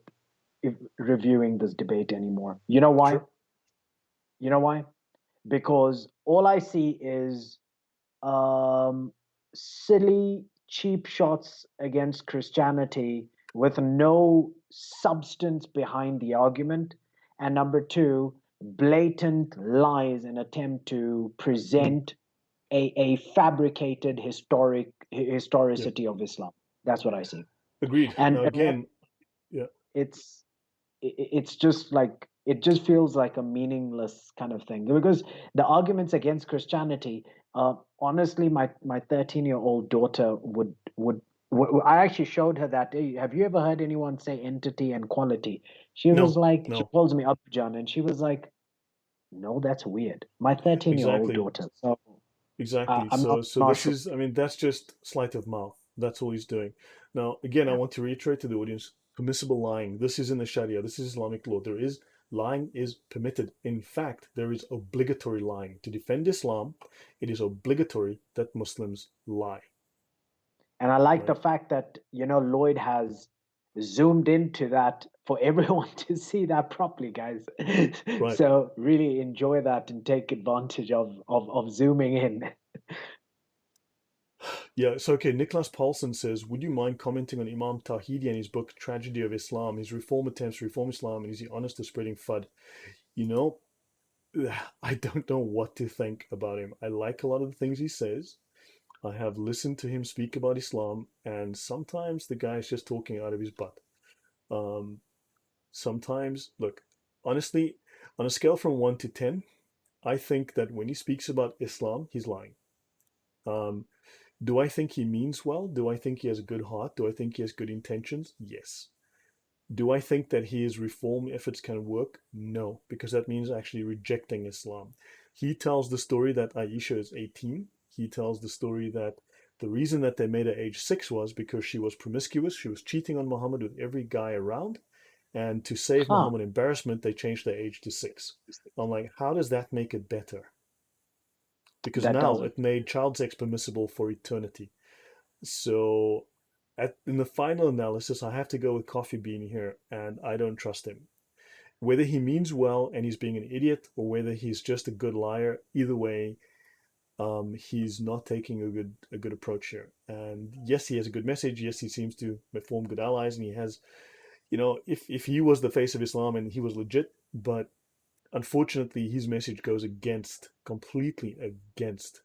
reviewing this debate anymore. You know why? sure. You know why? Because all I see is um, silly, cheap shots against Christianity with no substance behind the argument. And number two, blatant lies in attempt to present a fabricated Yep, historicity of Islam. That's what I see. agreed. And Now, again, it's it's just like it just feels like a meaningless kind of thing because the arguments against Christianity, honestly, my 13-year-old daughter I actually showed her that. "Hey, have you ever heard anyone say entity and quality?" She was No, like, she no, calls me Abjan, and she was like, "No, that's weird." My 13-year-old exactly. daughter. So Exactly. I'm not So not this sure. is, I mean, that's just sleight of mouth. That's all he's doing. Now, again, I Yeah. want to reiterate to the audience, permissible lying. This is in the Sharia. This is Islamic law. There is lying is permitted. In fact, there is obligatory lying. To defend Islam, it is obligatory that Muslims lie, And I like the right? fact that, Lloyd has zoomed into that for everyone to see that properly, guys. Right. So really enjoy that and take advantage of zooming in. Yeah, so okay, Nicholas Paulson says, would you mind commenting on Imam Tawhidi and his book Tragedy of Islam, his reform attempts to reform Islam, and is he honest to spreading FUD? You know, I don't know what to think about him. I like a lot of the things he says. I have listened to him speak about Islam, and sometimes the guy is just talking out of his butt. Um, Sometimes, look, honestly, on a scale from 1 to 10, I think that when he speaks about Islam, he's lying. Um, do I think he means well? Do I think he has a good heart? Do I think he has good intentions? Yes. Do I think that his reform efforts can work? No, because that means actually rejecting Islam. He tells the story that Aisha is 18. He tells the story that the reason that they made her age 6 was because she was promiscuous. She was cheating on Muhammad with every guy around. And to save Huh, Muhammad embarrassment, they changed their age to 6. I'm like, how does that make it better? Because that now doesn't. it made child sex permissible for eternity. So in the final analysis, I have to go with Coffee Bean here, and I don't trust him. Whether he means well and he's being an idiot, or whether he's just a good liar, either way, he's not taking a good approach here. And yes, he has a good message. Yes, he seems to form good allies, and he has, if he was the face of Islam and he was legit, but unfortunately, his message goes completely against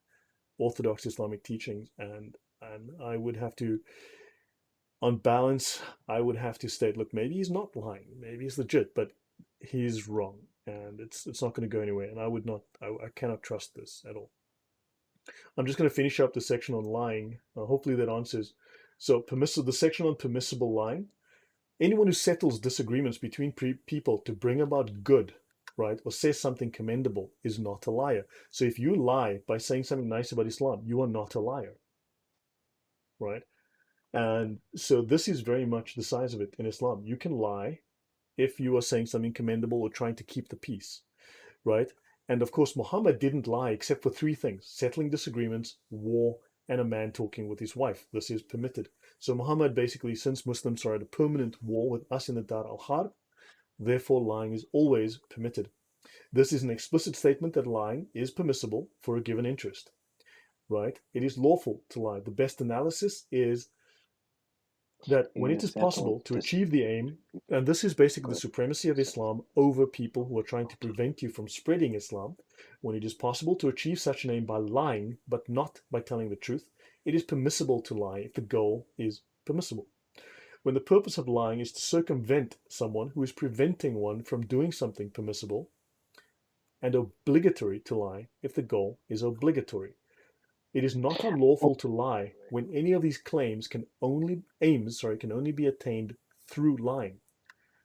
Orthodox Islamic teachings, and I would have to, on balance, I would have to state, look, maybe he's not lying, maybe he's legit, but he's wrong, and it's not going to go anywhere. And I would not, I cannot trust this at all. I'm just going to finish up the section on lying. Hopefully that answers. So permissible, the section on permissible lying. Anyone who settles disagreements between people to bring about good, right, or says something commendable is not a liar. So if you lie by saying something nice about Islam, you are not a liar, right? And so this is very much the size of it in Islam. You can lie if you are saying something commendable or trying to keep the peace, right? And of course, Muhammad didn't lie except for three things: settling disagreements, war, and a man talking with his wife. This is permitted. So Muhammad basically, since Muslims are at a permanent war with us in the Dar al Harb, therefore lying is always permitted. This is an explicit statement that lying is permissible for a given interest, right? It is lawful to lie. The best analysis is that when it You is settle possible to this. achieve the aim, and this is basically the Good. supremacy of Islam over people who are trying to prevent you from spreading Islam, when it is possible to achieve such an aim by lying, but not by telling the truth, it is permissible to lie if the goal is permissible. When the purpose of lying is to circumvent someone who is preventing one from doing something permissible, and obligatory to lie if the goal is obligatory. It is not unlawful to lie when any of these can only be attained through lying.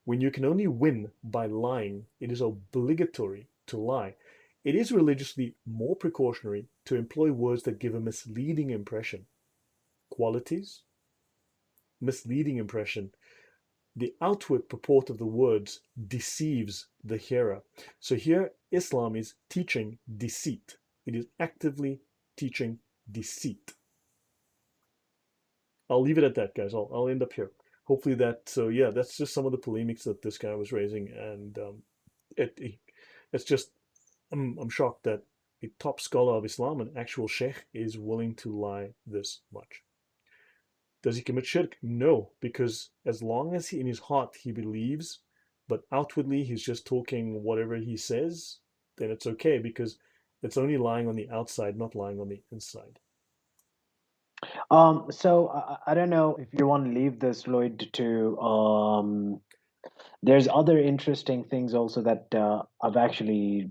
When you can only win by lying, it is obligatory to lie. It is religiously more precautionary to employ words that give a misleading impression. Qualities, misleading impression. The outward purport of the words deceives the hearer. So here, Islam is teaching deceit. It is actively teaching deceit. I'll leave it at that, guys. I'll end up here. Hopefully that. So yeah, that's just some of the polemics that this guy was raising, and it it's just I'm shocked that a top scholar of Islam, an actual sheikh, is willing to lie this much. Does he commit shirk? No, because as long as he in his heart he believes, but outwardly he's just talking whatever he says, then it's okay because it's only lying on the outside, not lying on the inside. So I don't know if you want to leave this, Lloyd, to There's other interesting things also that I've actually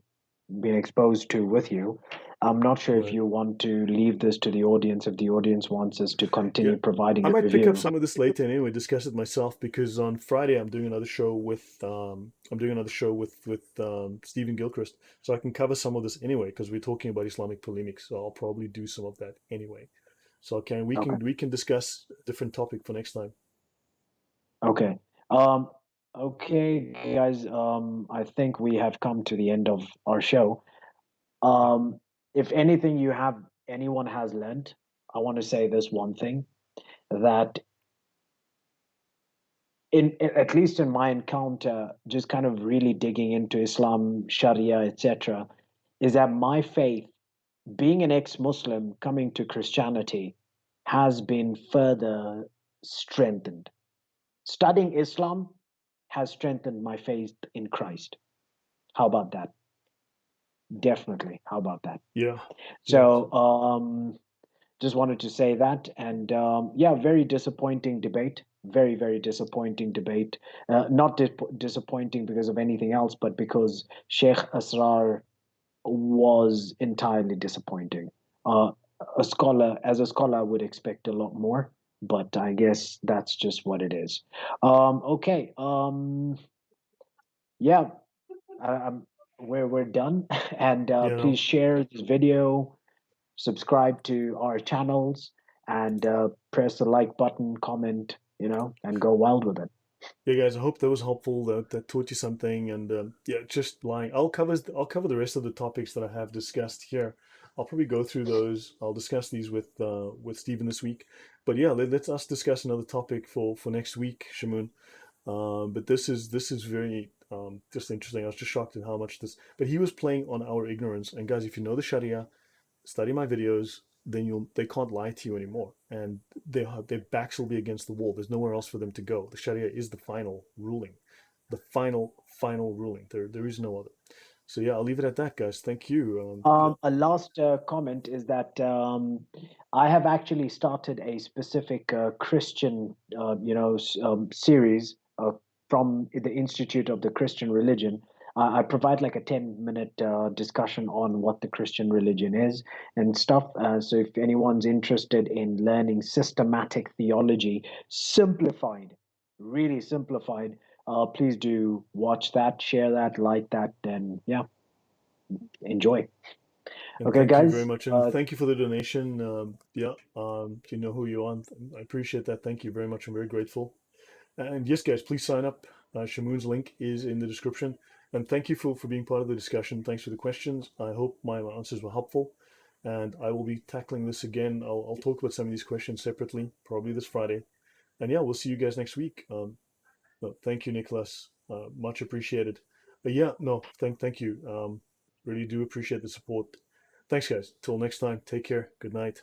been exposed to with you. I'm not sure if Right. you want to leave this to the audience, if the audience wants us to Yeah. continue I providing a might pick up review. some of this later anyway, discuss it myself because on Friday I'm doing another show with Stephen Gilchrist, so I can cover some of this anyway because we're talking about Islamic polemics. So I'll probably do some of that anyway. So okay, we Okay. can we can discuss a different topic for next time. Okay. Um, okay, guys. I think we have come to the end of our show. Yeah. Um, if anyone has learned, I want to say this one thing that at least in my encounter, just kind of really digging into Islam, Sharia, etc., is that my faith, being an ex-Muslim coming to Christianity, has been further strengthened. Studying Islam has strengthened my faith in Christ. How about that? Definitely. How about that? Yeah. Yeah. So, just wanted to say that. And yeah, very disappointing debate. Very, very disappointing debate. Not disappointing because of anything else, but because Sheikh Asrar was entirely disappointing. Uh, as a scholar, I would expect a lot more, but I guess that's just what it is. Okay. Yeah, um, we're done. And Yeah. please share this video, subscribe to our channels, and press the like button, comment, and go wild with it. Yeah, guys, I hope that was helpful. That taught you something. And yeah, just lying. I'll cover the rest of the topics that I have discussed here. I'll probably go through those. I'll discuss these with Stephen this week. But yeah, let's us discuss another topic for next week, Shamoon. But this is very just interesting. I was just shocked at how much this. But he was playing on our ignorance. And guys, if you know the Sharia, study my videos, then they can't lie to you anymore, and their backs will be against the wall. There's nowhere else for them to go. The Sharia is the final ruling, the final ruling. There is no other. So yeah, I'll leave it at that, guys. Thank you. Yeah, A last comment is that I have actually started a specific Christian, series from the Institute of the Christian Religion. I provide like a 10-minute discussion on what the Christian religion is and stuff. So if anyone's interested in learning systematic theology, simplified, really simplified, please do watch that, share that, like that, and yeah, enjoy. and Okay, thank you very guys. much, and thank you for the donation. Yeah, you know who you are. I appreciate that. Thank you very much. I'm very grateful. And yes, guys, please sign up. Shamoon's link is in the description. And thank you for being part of the discussion. Thanks for the questions. I hope my answers were helpful. And I will be tackling this again. I'll talk about some of these questions separately, probably this Friday. And yeah, we'll see you guys next week. No, thank you, Nicholas. Much appreciated. But yeah, no, thank you. Really do appreciate the support. Thanks, guys. Till next time, take care. Good night.